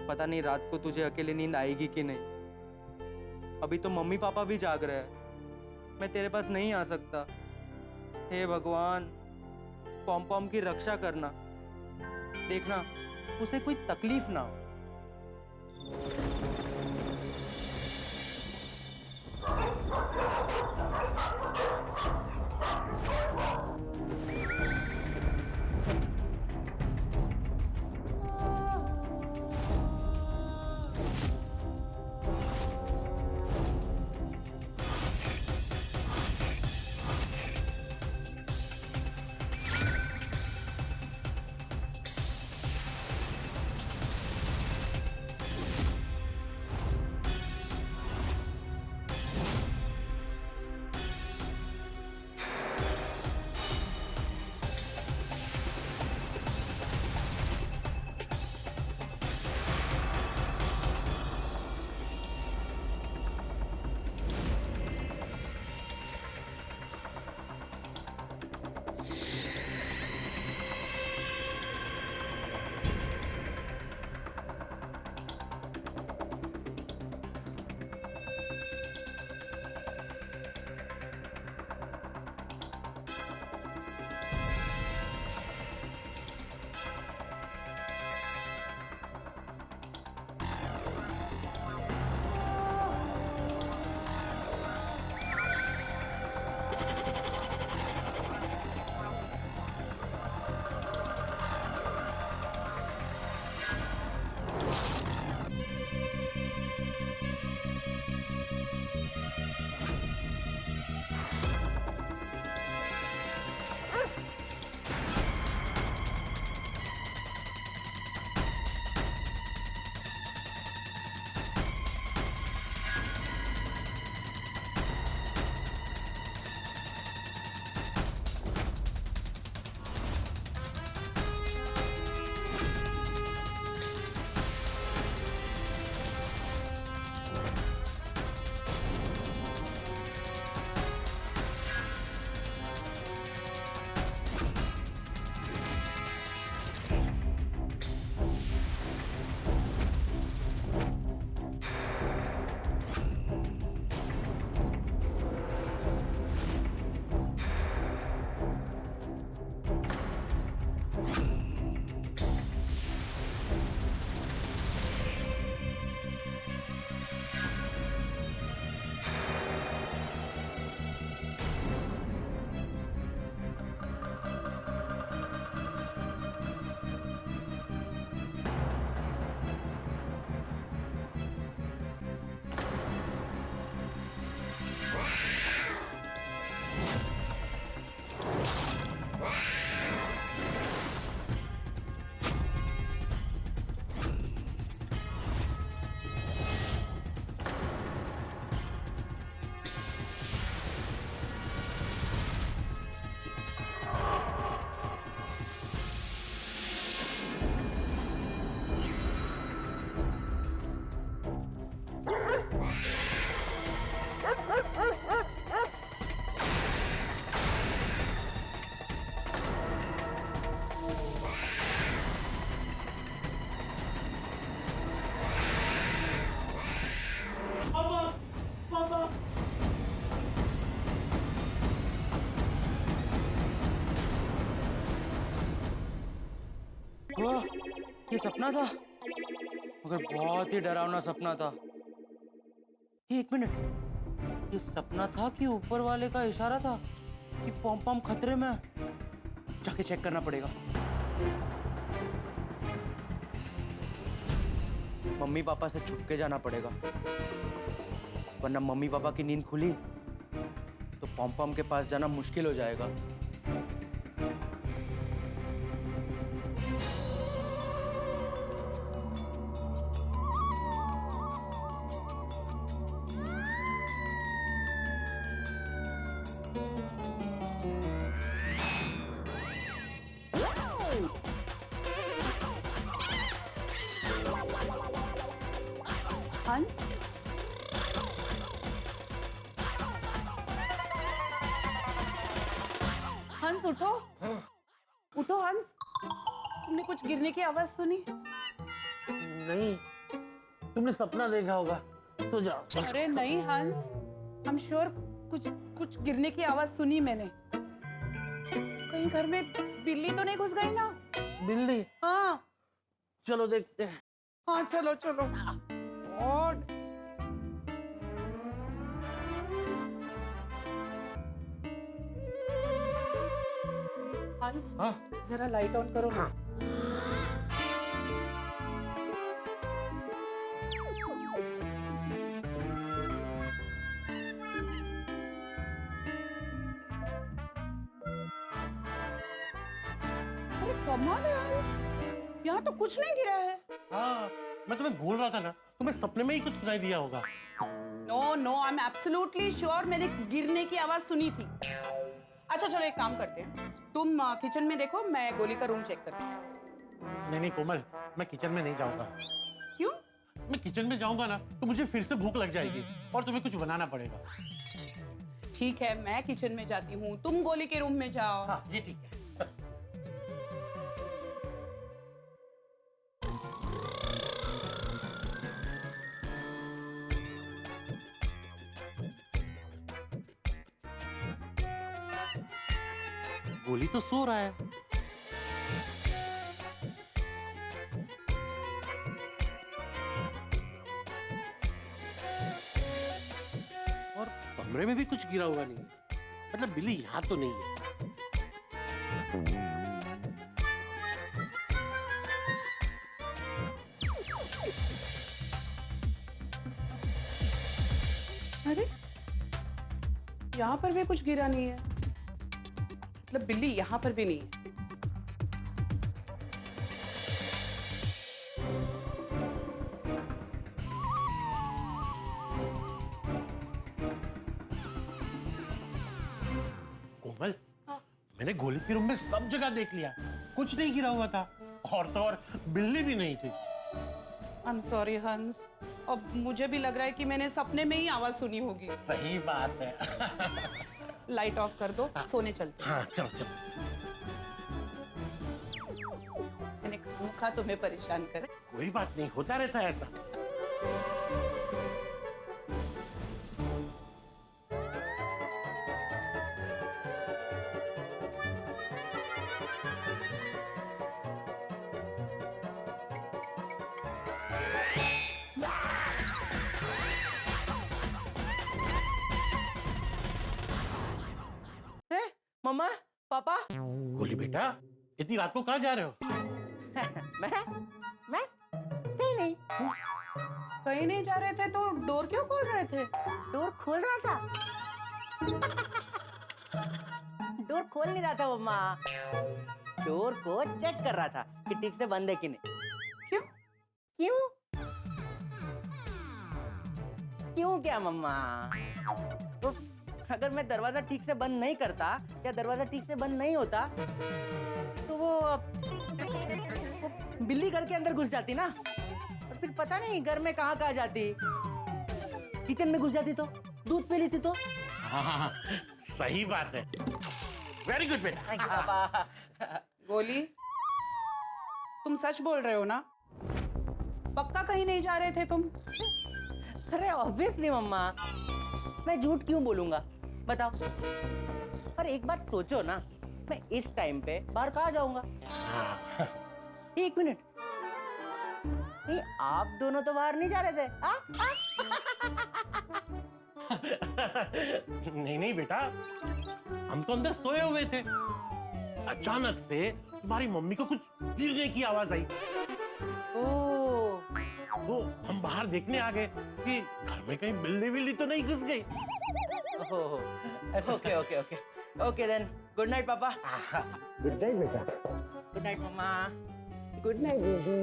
पता नहीं रात को तुझे अकेले नींद आएगी कि नहीं। अभी तो मम्मी पापा भी जाग रहे हैं। मैं तेरे पास नहीं आ सकता। हे भगवान, पॉम पॉम की रक्षा करना। देखना उसे कोई तकलीफ ना हो। ये सपना था, मगर बहुत ही डरावना सपना था। ये 1 मिनट, ये सपना था कि ऊपर वाले का इशारा था कि पॉम पॉम खतरे में है? जाके चेक करना पड़ेगा। मम्मी पापा से छुप के जाना पड़ेगा, वरना मम्मी पापा की नींद खुली तो पॉम पॉम के पास जाना मुश्किल हो जाएगा। हंस, हंस उठो, उठो हंस। तुमने कुछ गिरने की आवाज सुनी? नहीं, तुमने सपना देखा होगा, तो जाओ। अरे नहीं हंस, हम श्योर कुछ गिरने की आवाज सुनी मैंने। कहीं घर में बिल्ली तो नहीं घुस गई ना? बिल्ली? हाँ चलो देखते हैं। हाँ चलो चलो। और हंस, हाँ? जरा लाइट ऑन करो। हाँ। अरे कमाल है हंस, यहाँ तो कुछ नहीं गिरा है। हाँ, मैं तुम्हें बोल रहा था ना, तुम्हें सपने में ही कुछ सुनाई दिया होगा। No no, I am absolutely sure मैंने गिरने की आवाज सुनी थी। अच्छा चलो एक काम करते हैं, तुम किचन में देखो, मैं गोली का रूम चेक करती हूँ। नहीं कोमल, मैं किचन में नहीं जाऊंगा। क्यों? मैं किचन में जाऊंगा ना तो मुझे फिर से भूख लग जाएगी और तुम्हें कुछ बनाना पड़ेगा। ठीक है, मैं किचन में जाती हूँ, तुम गोली के रूम में जाओ। हाँ, ये ठीक है। गोली तो सो रहा है। और कमरे में भी कुछ गिरा हुआ नहीं है, मतलब बिल्ली यहाँ तो नहीं है। अरे यहाँ पर भी कुछ गिरा नहीं है, मतलब बिल्ली यहाँ पर भी नहीं है। कोमल, मैंने गोली के रूम में सब जगह देख लिया, कुछ नहीं गिरा हुआ था, और तो और बिल्ली भी नहीं थी। आई एम सॉरी हंस, अब मुझे भी लग रहा है कि मैंने सपने में ही आवाज सुनी होगी। सही बात है। लाइट ऑफ कर दो, सोने चलते हैं। हाँ चलो चलो। मैंने खामखा तुम्हें परेशान कर। कोई बात नहीं, होता रहता है ऐसा। मम्मा, पापा। गोली बेटा, इतनी रात को कहाँ जा रहे हो? मैं कहीं नहीं। कहीं नहीं जा रहे थे तो डोर क्यों खोल रहे थे? डोर खोल रहा था? डोर खोल नहीं रहा था मम्मा, डोर को चेक कर रहा था कि ठीक से बंद है कि नहीं। क्यों? क्यों? क्यों क्या मम्मा? तो अगर मैं दरवाजा ठीक से बंद नहीं करता या दरवाजा ठीक से बंद नहीं होता तो वो बिल्ली घर के अंदर घुस जाती ना, और फिर पता नहीं घर में कहाँ जाती, किचन में घुस जाती तो दूध पी लेती तो। हाँ, सही बात है। वेरी गुड बेटा। गोली, तुम सच बोल रहे हो ना? पक्का कहीं नहीं जा रहे थे तुम? अरे ऑब्वियसली मम्मा, मैं झूठ क्यों बोलूंगा बताओ। पर एक बात सोचो ना, मैं इस टाइम पे बाहर कहाँ जाऊंगा? एक मिनट, नहीं आप दोनों तो बाहर नहीं जा रहे थे? नहीं नहीं बेटा, हम तो अंदर सोए हुए थे। अचानक से तुम्हारी मम्मी को कुछ गिरने की आवाज आई। तो हम बाहर देखने आ गए कि घर में कहीं बिल्ली बिल्ली तो नहीं घुस गई। Okay okay okay okay then, good night पापा। गुड नाइट बेटा। गुड नाइट मम्मा। Good night baby.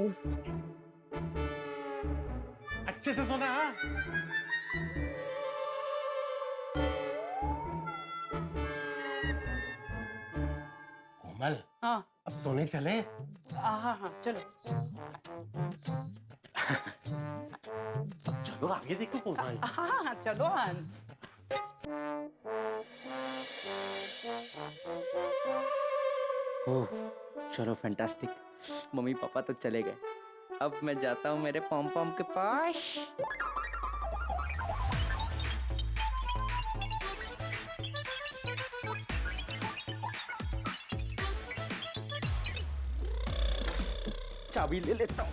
अच्छे से सोना। हाँ? कोमल, हाँ अब सोने चले? हाँ हाँ चलो। चलो आगे देखो कोमल। हाँ हाँ चलो हंस। ओह चलो फैंटास्टिक, मम्मी पापा तो चले गए, अब मैं जाता हूँ मेरे पॉम पॉम के पास। चाबी ले लेता हूँ।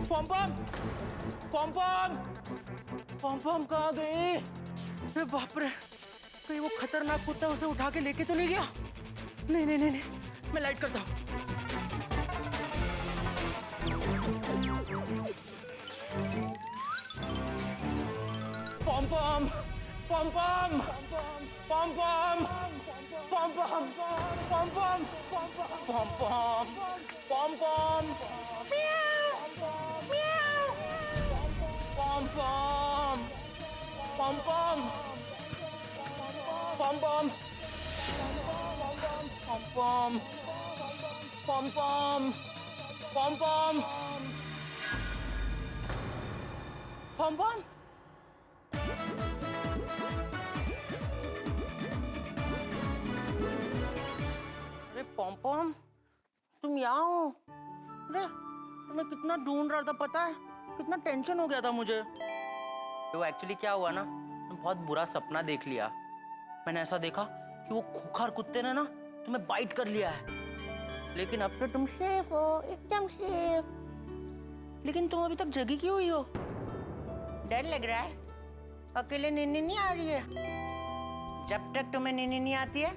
पॉम पॉम पॉम पॉम पॉम पॉम कहाँ गई? अरे बाप रे, कहीं वो खतरनाक कुत्ता उसे उठा के लेके तो नहीं गया? नहीं नहीं नहीं, नहीं। मैं लाइट करता हूँ। पॉम पॉम पॉम पॉम पॉम पॉम पॉम पॉम पॉम पॉम पॉम पॉम पॉम पॉम pom pom pom pom pom pom pom pom pom pom pom pom pom pom अरे पॉम पॉम तुम यहाँ हो? अरे तुम्हें कितना ढूंढ रहा था पता है? कितना टेंशन हो गया था मुझे। तो एक्चुअली क्या हुआ ना, बहुत बुरा सपना देख लिया। मैंने ऐसा देखा कि वो खूंखार कुत्ते ने ना तुम्हें बाइट कर लिया है, लेकिन अब तो तुम सेफ हो, एकदम सेफ। लेकिन तुम अभी तक जगी क्यों हुई हो? डर लग रहा है? अकेले नींद नहीं आ रही है? जब तक तुम्हें नींद नहीं आती है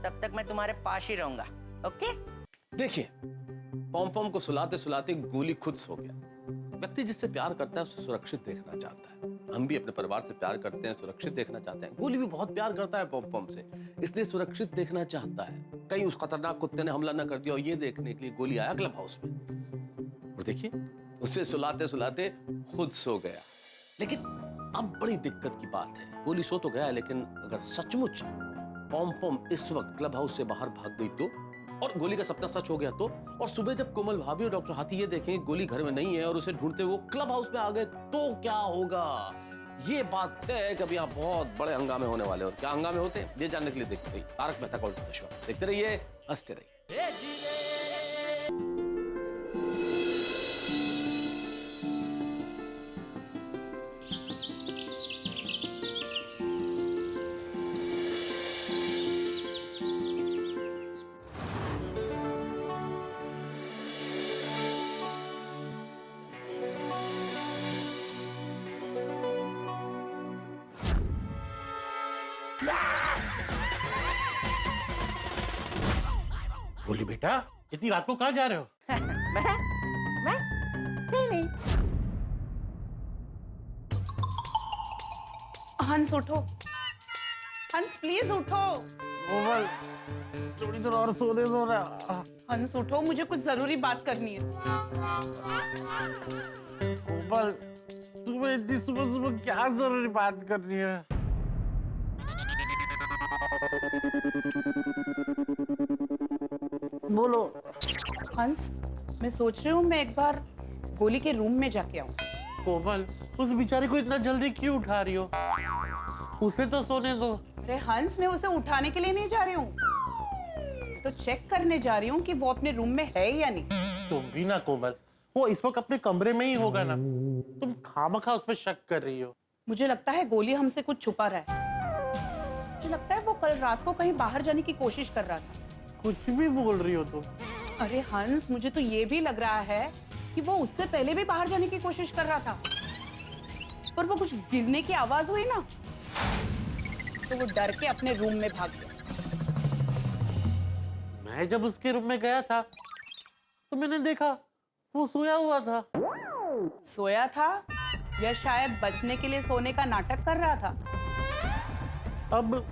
तब तक मैं तुम्हारे पास ही रहूंगा, ओके? देखिए, पॉम पॉम को सुलाते सुलाते गोली खुद सो गया। व्यक्ति जिससे प्यार करता है उसे सुरक्षित देखना चाहता है। हम भी अपने परिवार से प्यार करते हैं, सुरक्षित देखना चाहते हैं। गोली भी बहुत प्यार करता है पॉम पॉम से, इसलिए सुरक्षित देखना चाहता है। कहीं उस खतरनाक कुत्ते ने हमला न कर दिया, और ये देखने के लिए गोली आया क्लब हाउस में। और देखिए, उसे सुलाते सुलाते खुद सो गया। लेकिन अब बड़ी दिक्कत की बात है, गोली सो तो गया, लेकिन अगर सचमुच पॉम पॉम इस वक्त क्लब हाउस से बाहर भाग गई तो, और गोली का सपना सच हो गया तो, और सुबह जब कोमल भाभी और डॉक्टर हाथी ये देखें गोली घर में नहीं है और उसे ढूंढते हुए क्लब हाउस में आ गए तो क्या होगा? ये बात है कि अभी यहाँ बहुत बड़े हंगामे होने वाले, और क्या हंगामे होते हैं ये जानने के लिए देखते रहिए तारक मेहता का उल्टा चश्मा। देखते रहिए, हंसते रहिए। बोली बेटा, इतनी रात को कहाँ जा रहे हो? नहीं। हंस उठो, हंस प्लीज उठो। थोड़ी देर और सोने दो ना। हंस उठो, मुझे कुछ जरूरी बात करनी है। कोमल, तुम्हें इतनी सुबह सुबह क्या जरूरी बात करनी है? बोलो। हंस, मैं सोच रही हूँ मैं एक बार गोली के रूम में जाके आऊँ। कोमल, उस बेचारी को इतना जल्दी क्यों उठा रही हो? उसे तो सोने दो। अरे हंस, मैं उसे उठाने के लिए नहीं जा रही हूँ, तो चेक करने जा रही हूँ कि वो अपने रूम में है या नहीं। तुम भी ना कोमल, वो इस वक्त अपने कमरे में ही होगा ना, तुम खामखा उस पर शक कर रही हो। मुझे लगता है गोली हमसे कुछ छुपा रहा है। मुझे लगता है वो कल रात को कहीं बाहर जाने की कोशिश कर रहा था। कुछ भी बोल रही हो तुम। अरे हंस, मुझे तो ये भी लग रहा है कि वो उससे पहले भी बाहर जाने की कोशिश कर रहा था, पर वो कुछ गिरने की आवाज हुई ना, तो वो डर के अपने रूम में भाग गया। मैं जब उसके रूम में गया था तो मैंने देखा वो सोया हुआ था। सोया था या शायद बचने के लिए सोने का नाटक कर रहा था? अब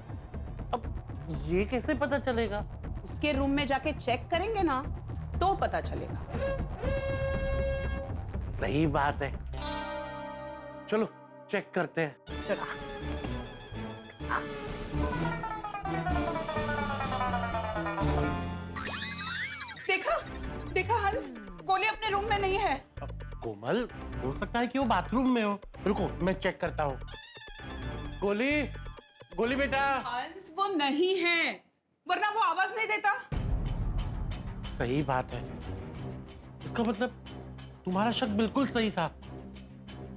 ये कैसे पता चलेगा? उसके रूम में जाके चेक करेंगे ना तो पता चलेगा। सही बात है, चलो चेक करते हैं। चलो। देखा देखा हंस, गोली अपने रूम में नहीं है। कोमल, हो सकता है कि वो बाथरूम में हो। रुको, मैं चेक करता हूँ। गोली, गोली बेटा। हंस, वो नहीं है, वरना वो आवाज नहीं देता। सही बात है, इसका मतलब तुम्हारा शक बिल्कुल सही था।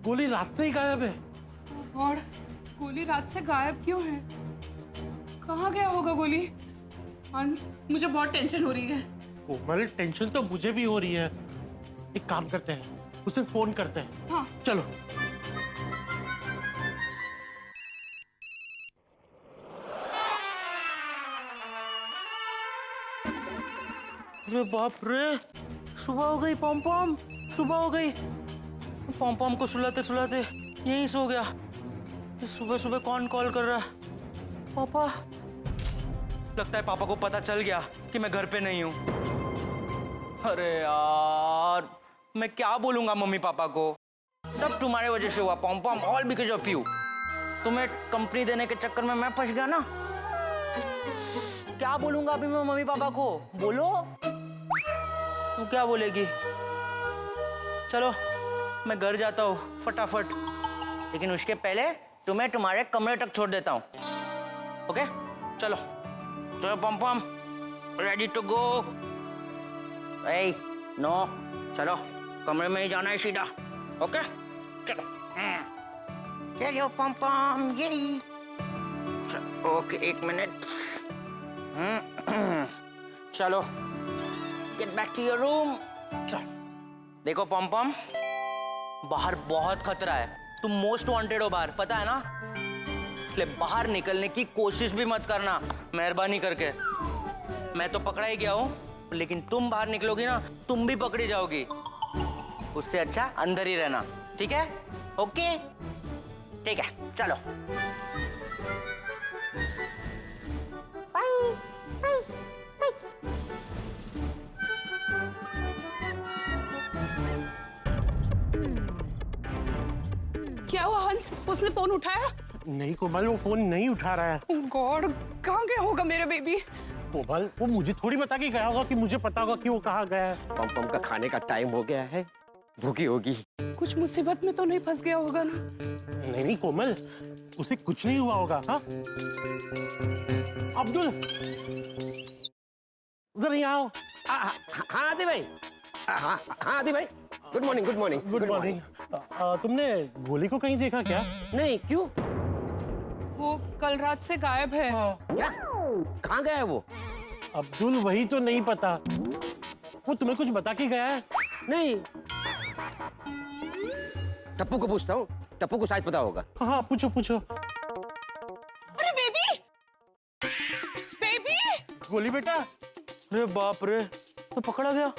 गोली रात से ही गायब है। और गोली रात से गायब क्यों है? कहाँ गया होगा गोली? हंस, मुझे बहुत टेंशन हो रही है। कोमल, टेंशन तो मुझे भी हो रही है। एक काम करते हैं, उसे फोन करते हैं। हाँ। चलो। अरे बाप रे, सुबह हो गई पॉम पॉम, सुबह हो गई। पॉम पॉम को सुलाते सुलाते यहीं सो गया। सुबह सुबह कौन कॉल कर रहा है? पापा। लगता है पापा को पता चल गया कि मैं घर पे नहीं हूँ। अरे यार, मैं क्या बोलूंगा मम्मी पापा को? सब तुम्हारे वजह से हुआ पॉम पॉम, ऑल बिकॉज ऑफ यू। तुम्हें कंपनी देने के चक्कर में मैं फंस गया ना। क्या बोलूंगा अभी मैं मम्मी पापा को? बोलो। तू क्या बोलेगी? चलो मैं घर जाता हूँ फटाफट, लेकिन उसके पहले तुम्हें तुम्हारे कमरे तक छोड़ देता हूँ। ओके, चलो चलो पम पम, रेडी टू गो। ए नो, चलो कमरे में ही जाना है सीधा। ओके चलो। चलो पम पम, यही। ओके, एक मिनट। चलो get back to your room. चल देखो पम पम, बाहर बहुत खतरा है। तुम मोस्ट वांटेड हो बाहर, पता है ना? इसलिए बाहर निकलने की कोशिश भी मत करना, मेहरबानी करके। मैं तो पकड़ा ही गया हूँ, लेकिन तुम बाहर निकलोगी ना, तुम भी पकड़ी जाओगी। उससे अच्छा अंदर ही रहना, ठीक है? ओके ठीक है, चलो। क्या हुआ हंस, उसने फोन उठाया? नहीं कोमल, वो फोन नहीं उठा रहा है। गॉड, कहाँ गया होगा मेरा बेबी? कोमल, वो मुझे थोड़ी बता के गया होगा कि मुझे पता होगा कि वो कहाँ गया है। पम पम का खाने का टाइम हो गया है, भूखी होगी। कुछ मुसीबत में तो नहीं फंस गया होगा ना? नहीं नहीं कोमल, उसे कुछ नहीं हुआ होगा। हाँ अब्दुल, जरा यहाँ आओ। हाँ आदि भाई, हाँ आदि भाई, good morning. Good morning. Good morning. तुमने गोली को कहीं देखा क्या? नहीं, क्यों? वो कल रात से गायब है। क्या? कहाँ गया है वो? अब्दुल, वही तो नहीं पता। वो तुम्हें कुछ बता के गया है? नहीं। टप्पू को पूछता हूँ, टप्पू को शायद पता होगा। हाँ पूछो पूछो। अरे बेबी, बेबी! गोली बेटा। अरे बाप रे, तो पकड़ा गया।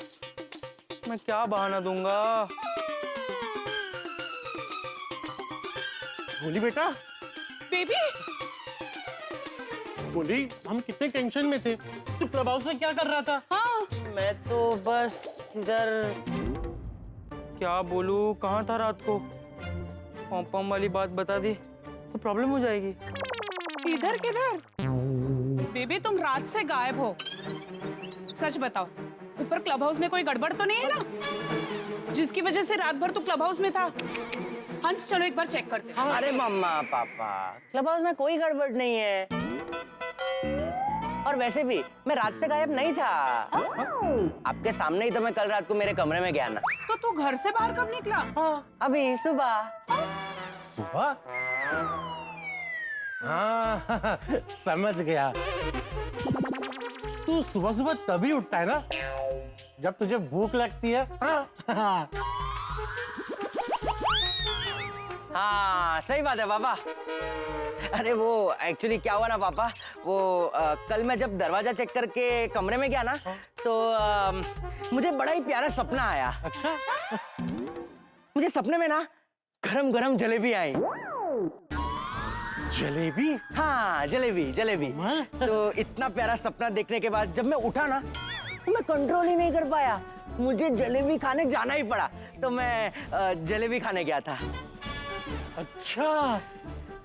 मैं क्या बहाना दूंगा? गोली बेटा। बेबी! गोली, हम कितने टेंशन में थे। तू क्लब हाउस में क्या कर रहा था? हाँ, मैं तो बस इधर, क्या बोलूं, कहाँ था रात को? पॉम पॉम वाली बात बता दी तो प्रॉब्लम हो जाएगी। इधर किधर? बेबी, तुम रात से गायब हो, सच बताओ, ऊपर क्लब हाउस में कोई गड़बड़ तो नहीं है ना, जिसकी वजह से रात भर तू क्लब हाउस में था? हंस, चलो एक बार चेक करते हैं। अरे मम्मा पापा, क्लब हाउस में कोई गड़बड़ नहीं है। और वैसे भी मैं रात से गायब नहीं था। आपके सामने ही तो मैं कल रात को मेरे कमरे में गया ना। तो तू घर से बाहर कब निकला? अभी सुबह। सुबह? हाँ समझ गया। तू सुबह सुबह तभी उठता है ना जब तुझे भूख लगती है। हाँ सही बात है पापा। अरे वो एक्चुअली क्या हुआ ना पापा, वो कल मैं जब दरवाजा चेक करके कमरे में गया ना तो मुझे बड़ा ही प्यारा सपना आया। अच्छा? मुझे सपने में ना गरम गरम जलेबी आई। जलेबी? हाँ जलेबी जलेबी। तो इतना प्यारा सपना देखने के बाद जब मैं उठा ना तो मैं कंट्रोल ही नहीं कर पाया, मुझे जलेबी खाने जाना ही पड़ा। तो मैं जलेबी खाने गया था। अच्छा,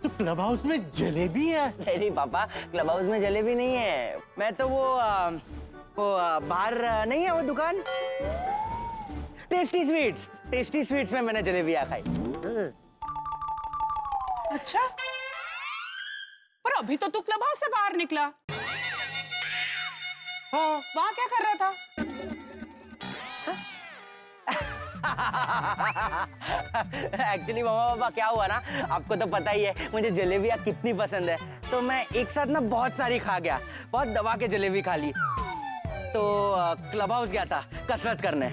तो क्लब हाउस में जलेबी है? नहीं पापा, क्लब हाउस में जलेबी नहीं है। मैं तो वो बाहर नहीं है वो दुकान, टेस्टी स्वीट्स में मैंने जलेबियां खाई। अच्छा, पर अभी तो तू क्लब हाउस से बाहर निकला। हाँ, वहाँ क्या कर रहा था? एक्चुअली मम्मा पापा क्या हुआ ना, आपको तो पता ही है मुझे जलेबियाँ कितनी पसंद है। तो मैं एक साथ ना बहुत सारी खा गया, बहुत दबा के जलेबी खा ली। तो क्लब हाउस गया था कसरत करने।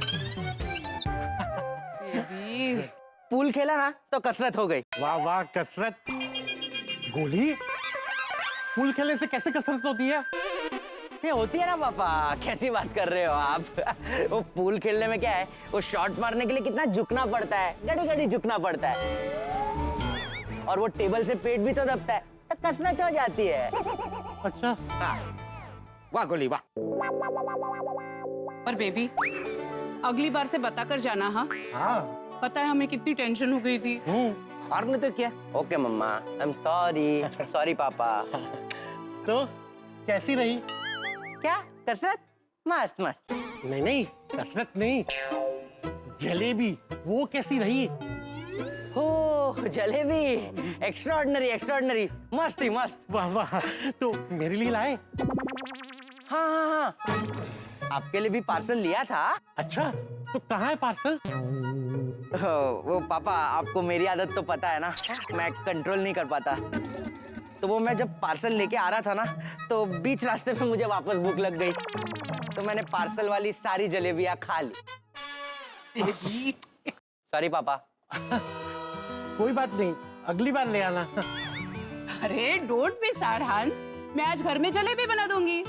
पूल खेला ना तो कसरत हो गई। वाह वाह, कसरत। गोली, पूल खेलने से कैसे कसरत होती है? ये होती है ना पापा, कैसी बात कर रहे हो आप? वो पूल खेलने में क्या है, वो शॉट मारने के लिए कितना झुकना पड़ता है, घड़ी घड़ी झुकना पड़ता है। और वो टेबल से पेट भी तो दबता है, तो कसरत हो जाती है। अच्छा हाँ। वाह गोली वाह। पर बेबी, अगली बार से बता कर जाना। हाँ, पता है हमें कितनी टेंशन हो गई थी। और नहीं तो क्या। ओके मम्मा, आई एम सॉरी पापा। तो कैसी रही? क्या कसरत? मस्त मस्त। नहीं कसरत नहीं, जलेबी वो कैसी रही? हो जलेबी, एक्स्ट्राऑर्डिनरी, मस्त ही मस्त। वाह वाह, तो मेरे लिए लाए? हाँ, आपके लिए भी पार्सल लिया था। अच्छा, तो कहाँ है पार्सल? वो पापा, आपको मेरी आदत तो पता है ना, मैं कंट्रोल नहीं कर पाता। तो वो मैं जब पार्सल लेके आ रहा था ना तो बीच रास्ते में मुझे वापस भूख लग गई, तो मैंने पार्सल वाली सारी जलेबियां खा ली। सॉरी पापा। कोई बात नहीं, अगली बार ले आना। अरे डोंट बी सैड हंस, मैं आज घर में जलेबी बना दूंगी।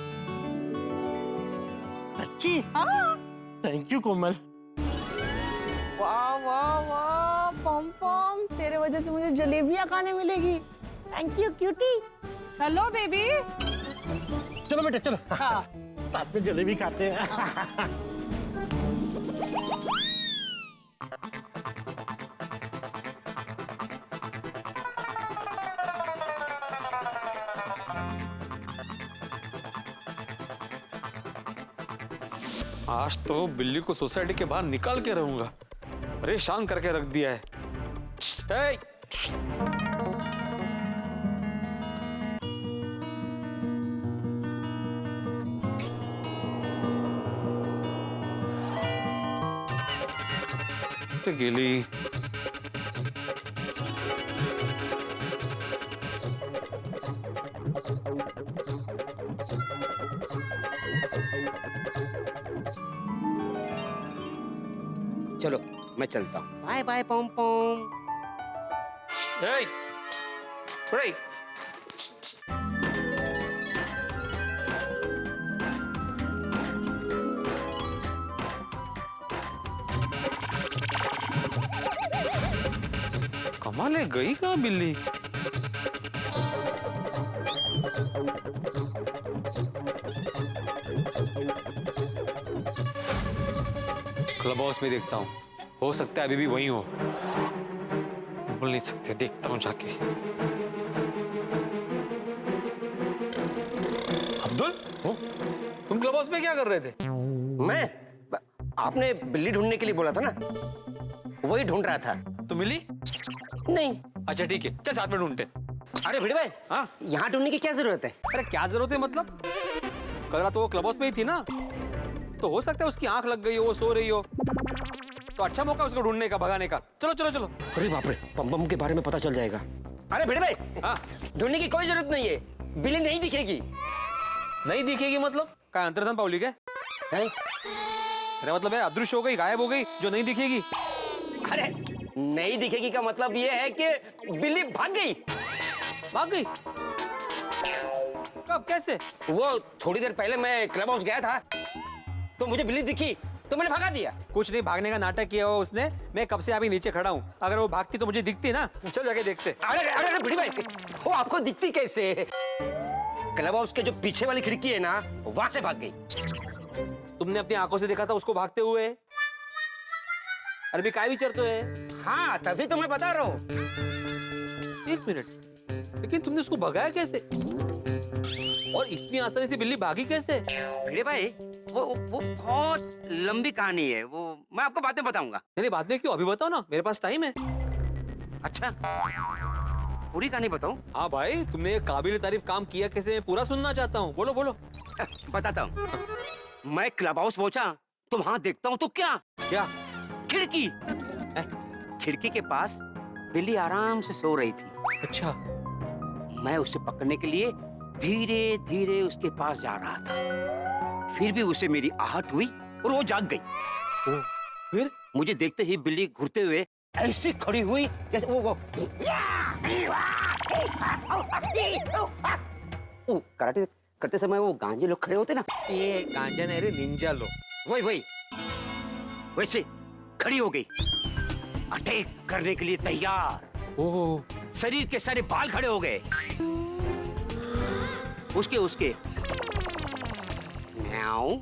सच्ची? हाँ। थैंक यू कोमल। वाह वाह वाह पॉम पॉम, तेरे वजह से मुझे जलेबियां खाने मिलेगी। Thank you cutie. Hello baby. चलो बेटा चलो। हाँ। साथ में जलेबी खाते हैं। आज तो बिल्ली को सोसाइटी के बाहर निकाल के रहूंगा, परेशान करके रख दिया है। गिली चलो मैं चलता हूँ। बाय बाय पॉम पॉम। कमाल है, गई कहाँ बिल्ली? क्लब हाउस में देखता हूँ, हो सकता है अभी भी वही हो। बोल नहीं सकते, देखता हूँ जाके। अब्दुल, तुम क्लब हाउस में क्या कर रहे थे? मैं आपने बिल्ली ढूंढने के लिए बोला था ना, वही ढूंढ रहा था। तो मिली? नहीं। अच्छा ठीक है, चल साथ में ढूंढते। अरे भिड़े भाई, हाँ यहाँ ढूंढने की क्या जरूरत है? अरे क्या जरूरत है मतलब? कल रात वो क्लब हाउस में ही थी ना, तो हो सकता है उसकी आंख लग गई हो, वो सो रही हो, तो अच्छा मौका उसको ढूंढने का, भगाने का। चलो चलो चलो। अरे बाप रे, बम बम के बारे में पता चल जाएगा। अरे भिड़े भाई, हाँ ढूंढने की कोई जरूरत नहीं है, बिल्ली नहीं दिखेगी। नहीं दिखेगी मतलब? क्या अंतर्धन पाउली क्या? नहीं, अरे मतलब है अदृश्य हो गई, गायब हो गई, जो नहीं दिखेगी। अरे नहीं दिखेगी का मतलब ये है कि बिल्ली भाग गई। भाग गई? कब, कैसे? वो थोड़ी देर पहले मैं क्लब हाउस गया था, तो मुझे बिल्ली दिखी, तो मैंने भगा दिया। कुछ नहीं, भागने का नाटक किया हुआ उसने। मैं कब से अभी नीचे खड़ा हूँ, अगर वो भागती तो मुझे दिखती ना। चल जाके देखते। अरे अरे अरे भिड़ी भाई, वो आपको दिखती कैसे? क्लब हाउस के जो पीछे वाली खिड़की है ना, वहां से भाग गई। तुमने अपनी आंखों से देखा था उसको भागते हुए? अरे भी काय विचार तो है। हाँ तभी तो मैं बता रहा हूँ। एक मिनट, लेकिन तुमने उसको भगाया कैसे? और इतनी आसानी से बिल्ली भागी कैसे? भिड़े भाई, वो बहुत लंबी कहानी है, वो मैं आपको बाद में बताऊंगा। नहीं बाद में क्यों, अभी बताओ ना, मेरे पास टाइम है। अच्छा, पूरी कहानी बताऊं? हाँ भाई, तुमने काबिल तारीफ काम किया कैसे, मैं पूरा सुनना चाहता हूँ। बोलो बोलो। बताता हूँ। मैं क्लब हाउस पहुंचा तो वहां देखता हूँ तो क्या खिड़की, खिड़की के पास बिल्ली आराम से सो रही थी। अच्छा। मैं उसे पकड़ने के लिए धीरे धीरे उसके पास जा रहा था, फिर भी उसे मेरी आहट हुई और वो जाग गई। फिर मुझे देखते ही बिल्ली घुरते हुए ऐसी खड़ी हुई जैसे वो कराटे करते समय वो गांजे लोग खड़े होते ना। ये गांजा नहीं रे, निंजा लोग। वही वैसे खड़ी हो गई, अटैक करने के लिए तैयार। ओह, शरीर के सारे बाल खड़े हो गए। उसके म्याऊ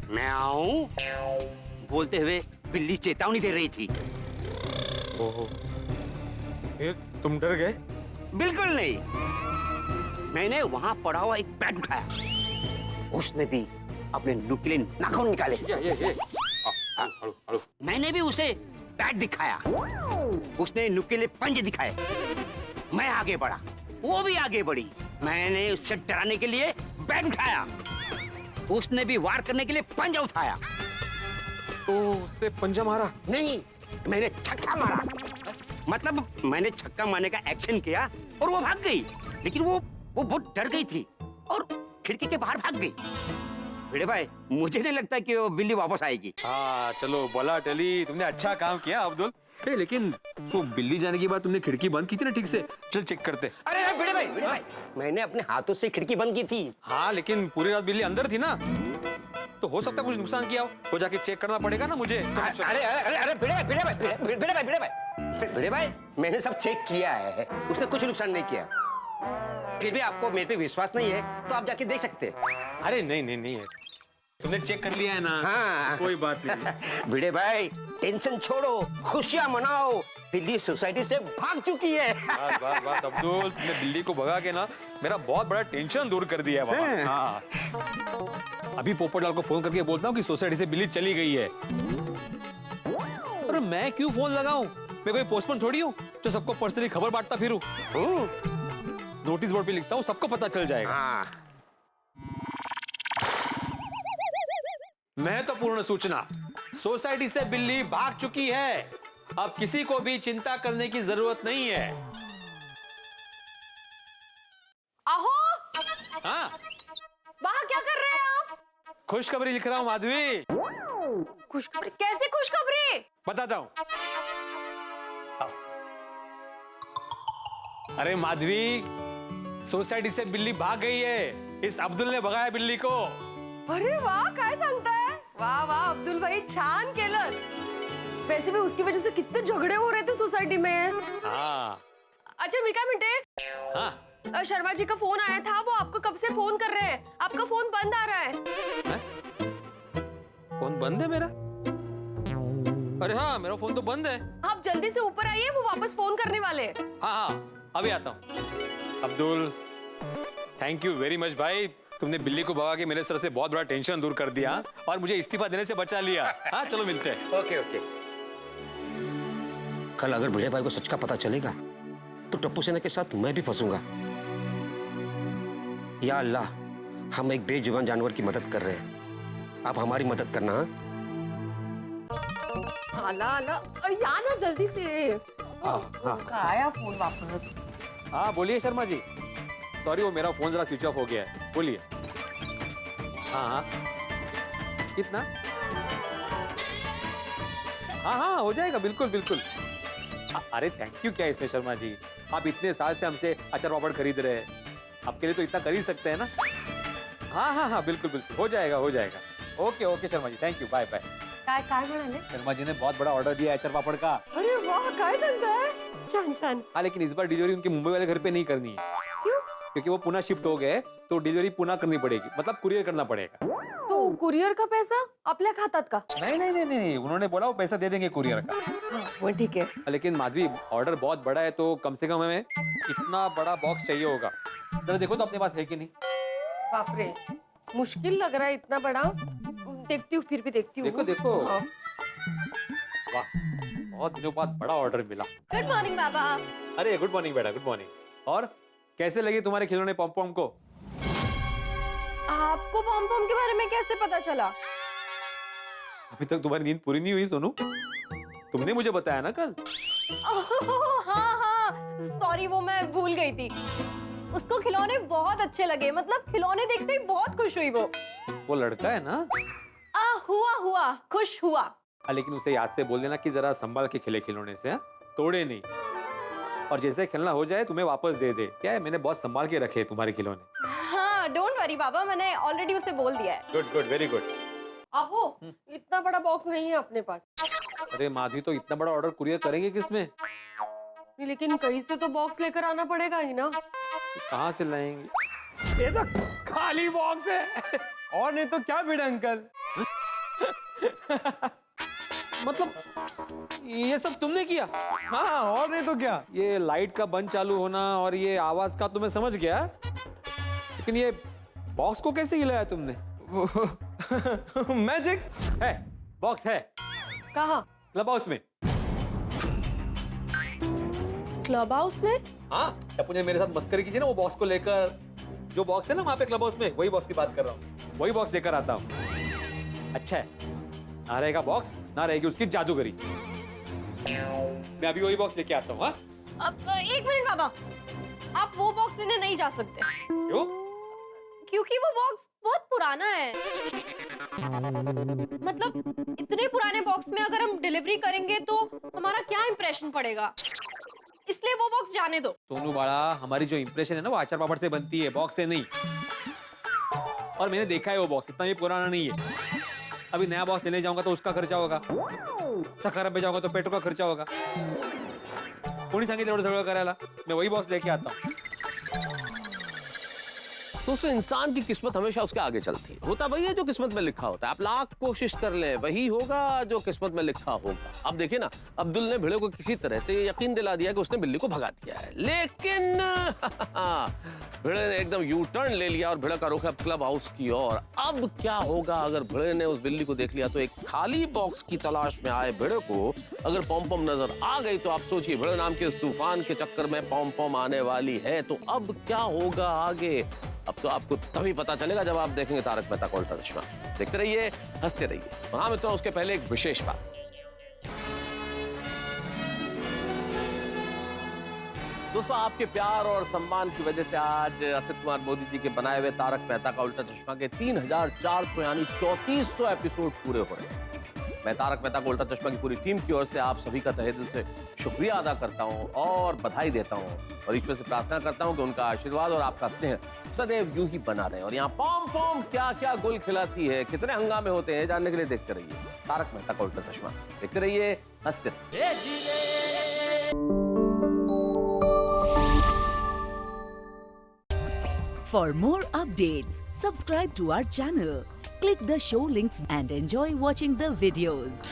म्याऊ बोलते हुए बिल्ली चेतावनी दे रही थी। ओह, फिर तुम डर गए? बिल्कुल नहीं। मैंने वहां पड़ा हुआ एक बैट उठाया, उसने भी अपने नुकीले नाखून निकाले। मैंने भी उसे बैट दिखाया, उसने नुकीले पंजे दिखाए। मैं आगे बढ़ा, वो भी आगे बढ़ी। मैंने उससे डराने के लिए बैट उठाया, उसने भी वार करने के लिए पंजा उठाया। तो उसने पंजा मारा? नहीं, मैंने छक्का मारा। मतलब मैंने छक्का मारने का एक्शन किया और वो भाग गई, लेकिन वो बहुत डर गई थी और खिड़की के बाहर भाग गई। भिड़े भाई, मुझे नहीं लगता कि वो बिल्ली वापस आएगी। हाँ चलो, भला टली, तुमने अच्छा काम किया अब्दुल। लेकिन वो बिल्ली जाने के बाद तुमने खिड़की बंद की थी ना ठीक से? चल चेक करते। अरे भिड़े भाई, मैंने अपने हाथों से खिड़की बंद की थी। हाँ लेकिन पूरी रात बिल्ली अंदर थी ना, तो हो सकता है कुछ नुकसान किया हो। वो जाके चेक करना पड़ेगा ना मुझे। अरे भिड़े भाई, मैंने सब चेक किया है, उसने कुछ नुकसान नहीं किया। फिर भी आपको मेरे पे विश्वास नहीं है तो आप जाके देख सकते हैं। अरे नहीं है, तुमने चेक कर लिया है ना। हाँ कोई बात नहीं। भिड़े भाई, टेंशन छोड़ो, खुशियां मनाओ, बिल्ली सोसाइटी से भाग चुकी है। बस अब्दुल, तुमने बिल्ली को भगा के ना मेरा बहुत बड़ा टेंशन दूर कर दिया है बाबा। हाँ। अभी पोपटलाल को फोन करके बोलता हूँ कि सोसाइटी से बिल्ली चली गई है। अरे मैं क्यों फोन लगाऊं? मैं कोई पोस्टमैन थोड़ी हूँ जो सबको पर्सनली खबर बांटता फिरूं। नोटिस बोर्ड पे लिखता हूँ, सबको पता चल जाएगा। महत्वपूर्ण सूचना, सोसाइटी से बिल्ली भाग चुकी है। अब किसी को भी चिंता करने की जरूरत नहीं है। आहो, हाँ, बाहर क्या कर रहे हैं आप? खुशखबरी लिख रहा हूँ माधवी। खुशखबरी? कैसे खुशखबरी? बताता हूँ। अरे माधवी, सोसाइटी से बिल्ली भाग गई है। इस अब्दुल ने भगाया बिल्ली को। अरे वाह, काय सांगताय? वाह वाह अब्दुल भाई, छान केलं। वैसे भी उसकी वजह से कितने झगड़े हो रहे थे सोसाइटी में। हाँ। अच्छा मैं क्या मिनटे, हाँ, शर्मा जी का फोन आया था, वो आपको कब से फोन कर रहे हैं, आपका फोन बंद आ रहा है। फोन बंद है मेरा? अरे हाँ, मेरा फोन तो बंद है। आप जल्दी से ऊपर आइए, वो वापस फोन करने वाले हैं। हाँ, अभी आता हूँ। Abdul, thank you very much भाई, तुमने बिल्ली को भगा के मेरे सर से बहुत बड़ा टेंशन दूर कर दिया और मुझे इस्तीफा देने से बचा लिया। हाँ चलो मिलते हैं। Okay okay. कल अगर बड़े भाई को सच का पता चलेगा तो टप्पू सेना के साथ मैं भी फंसूंगा। या अल्लाह, हम एक बेजुबान जानवर की मदद कर रहे हैं, आप हमारी मदद करना। हाँ आला आला या ना जल्दी से। आया फोन वापस। हाँ बोलिए शर्मा जी। सॉरी वो मेरा फोन जरा स्विच ऑफ हो गया है, बोलिए। हाँ हाँ कितना? हाँ हाँ हो जाएगा, बिल्कुल बिल्कुल। अरे थैंक यू क्या इसमें शर्मा जी, आप इतने साल से हमसे अचार पापड़ खरीद रहे हैं, आपके लिए तो इतना कर ही सकते हैं ना। हाँ हाँ हाँ बिल्कुल बिल्कुल हो जाएगा हो जाएगा। Okay okay Sharma ji, thank you, bye bye. काय म्हणाले? शर्मा जी ने बहुत बड़ा ऑर्डर दिया है अचार पापड़ का। अरे वाह काय सांगता है, छान छान। हाँ लेकिन इस बार डिलीवरी उनके मुंबई वाले घर पे नहीं करनी है। क्यों? क्योंकि वो पुणे शिफ्ट हो गए तो डिलीवरी पुणे करनी पड़ेगी, मतलब कुरियर करना पड़ेगा। तो कुरियर का पैसा आपल्या खातात का? नहीं नहीं नहीं नहीं, उन्होंने बोला वो पैसा दे देंगे कुरियर का। वो ठीक है। लेकिन माधवी ऑर्डर बहुत बड़ा है तो कम से कम हमें इतना बड़ा बॉक्स चाहिए होगा। जरा देखो तो अपने पास है कि नहीं। बाप रे मुश्किल लग रहा है इतना बड़ा। देखती हूँ, फिर भी देखती हूँ। देखो देखो, वाह बहुत दिनों बाद बड़ा ऑर्डर मिला। गुड मॉर्निंग बाबा। अरे गुड मॉर्निंग बेटा, गुड मॉर्निंग। और कैसे लगे तुम्हारे खिलौने पॉम पॉम को? आपको पॉम पॉम के बारे में कैसे पता चला? अभी तक तुम्हारी नींद पूरी नहीं हुई सोनू, तुमने मुझे बताया ना कल। हाँ हाँ सॉरी, वो मैं भूल गई थी। उसको खिलौने बहुत अच्छे लगे, मतलब खिलौने देखते ही बहुत खुश हुई वो लड़का है ना। हुआ खुश हुआ। लेकिन उसे याद से बोल देना कि जरा संभाल के खिले खिलौने से, तोड़े नहीं। और जैसे खेलना हो जाए तुम्हें वापस दे दे। क्या है, मैंने बहुत संभाल के रखे तुम्हारे खिलौने। हाँ डोंट वरी बाबा, मैंने ऑलरेडी उसे बोल दिया है। Good good very good. आहो इतना बड़ा बॉक्स नहीं है अपने पास। अरे माधवी तो इतना बड़ा ऑर्डर कुरियर करेंगे किसमें? लेकिन कहीं से तो बॉक्स लेकर आना पड़ेगा ही ना। कहाँ से लाएंगे? ये तो खाली बॉक्स है। और नहीं तो क्या भिड़े अंकल। मतलब ये सब तुमने किया? हाँ और नहीं तो क्या। ये लाइट का बंद चालू होना और ये आवाज का तो मैं समझ गया, लेकिन ये बॉक्स को कैसे हिलाया तुमने? मैजिक है, बॉक्स है। कहाँ? क्लब हाउस में। क्लब हाउस में? हाँ टप्पू ने मेरे साथ मस्करी की थी ना, वो बॉक्स को लेकर। जो बॉक्स है ना वहाँ पे क्लब हाउस में, वही बॉक्स की बात कर रहा हूँ। वही बॉक्स लेकर आता हूँ। अच्छा है, ना रहेगा बॉक्स ना रहेगी उसकी जादूगरी। मैं अभी वही बॉक्स लेके आता हूँ। एक मिनट बाबा, आप वो बॉक्स लेने नहीं जा सकते। क्यों? क्योंकि वो बॉक्स बहुत पुराना है। मतलब इतने पुराने बॉक्स में अगर हम डिलीवरी करेंगे तो हमारा क्या इंप्रेशन पड़ेगा, इसलिए वो बॉक्स जाने दो। सोनू बाड़ा, हमारी जो इंप्रेशन है ना वो अचार पापड़ से बनती है, बॉक्स से नहीं। और मैंने देखा है वो बॉक्स इतना भी पुराना नहीं है। अभी नया बॉक्स लेने जाऊंगा तो उसका खर्चा होगा, सखारम पे जाऊंगा तो पेट्रोल का खर्चा होगा। कोणी सांगितलं एवढं सगळं करायला? मैं वही बॉक्स लेके आता हूँ। दोस्तों इंसान की किस्मत हमेशा उसके आगे चलती है। होता वही है जो किस्मत में लिखा होता है। आप लाख कोशिश कर लें, वही होगा जो किस्मत में लिखा होगा। अब देखिए ना, अब्दुल ने भिड़े को किसी तरह से यकीन दिला दिया कि उसने बिल्ली को भगा दिया है, लेकिन भिड़े ने एकदम यू टर्न ले लिया और भिड़े का रुख है क्लब हाउस की ओर। अब क्या होगा अगर भिड़े ने उस बिल्ली को देख लिया तो? एक खाली बॉक्स की तलाश में आए भिड़े को अगर पॉम पॉम नजर आ गई तो आप सोचिए, भिड़े नाम के इस तूफान के चक्कर में पॉम पॉम आने वाली है। तो अब क्या होगा आगे? अब तो आपको तभी पता चलेगा जब आप देखेंगे तारक मेहता का उल्टा चश्मा। देखते रहिए, हंसते रहिए। और हाँ मित्रों, उसके पहले एक विशेष बात। दोस्तों आपके प्यार और सम्मान की वजह से आज असित कुमार मोदी जी के बनाए हुए तारक मेहता का उल्टा चश्मा के 3400 यानी 3400 एपिसोड पूरे हो रहे हैं। मैं तारक मेहता का उल्टा चश्मा की पूरी टीम की ओर से आप सभी का तहे दिल से शुक्रिया अदा करता हूं और बधाई देता हूं और ईश्वर से प्रार्थना करता हूं कि उनका आशीर्वाद और आपका स्नेह सदैव यूं ही बना रहे। और यहाँ पॉम पॉम क्या क्या गुल खिलाती है, कितने हंगामे होते हैं, जानने के लिए देखते रहिए तारक मेहता का उल्टा चश्मा। देखते रहिए, हंसते रहिए। For more updates, subscribe to our channel, click the show links and enjoy watching the videos.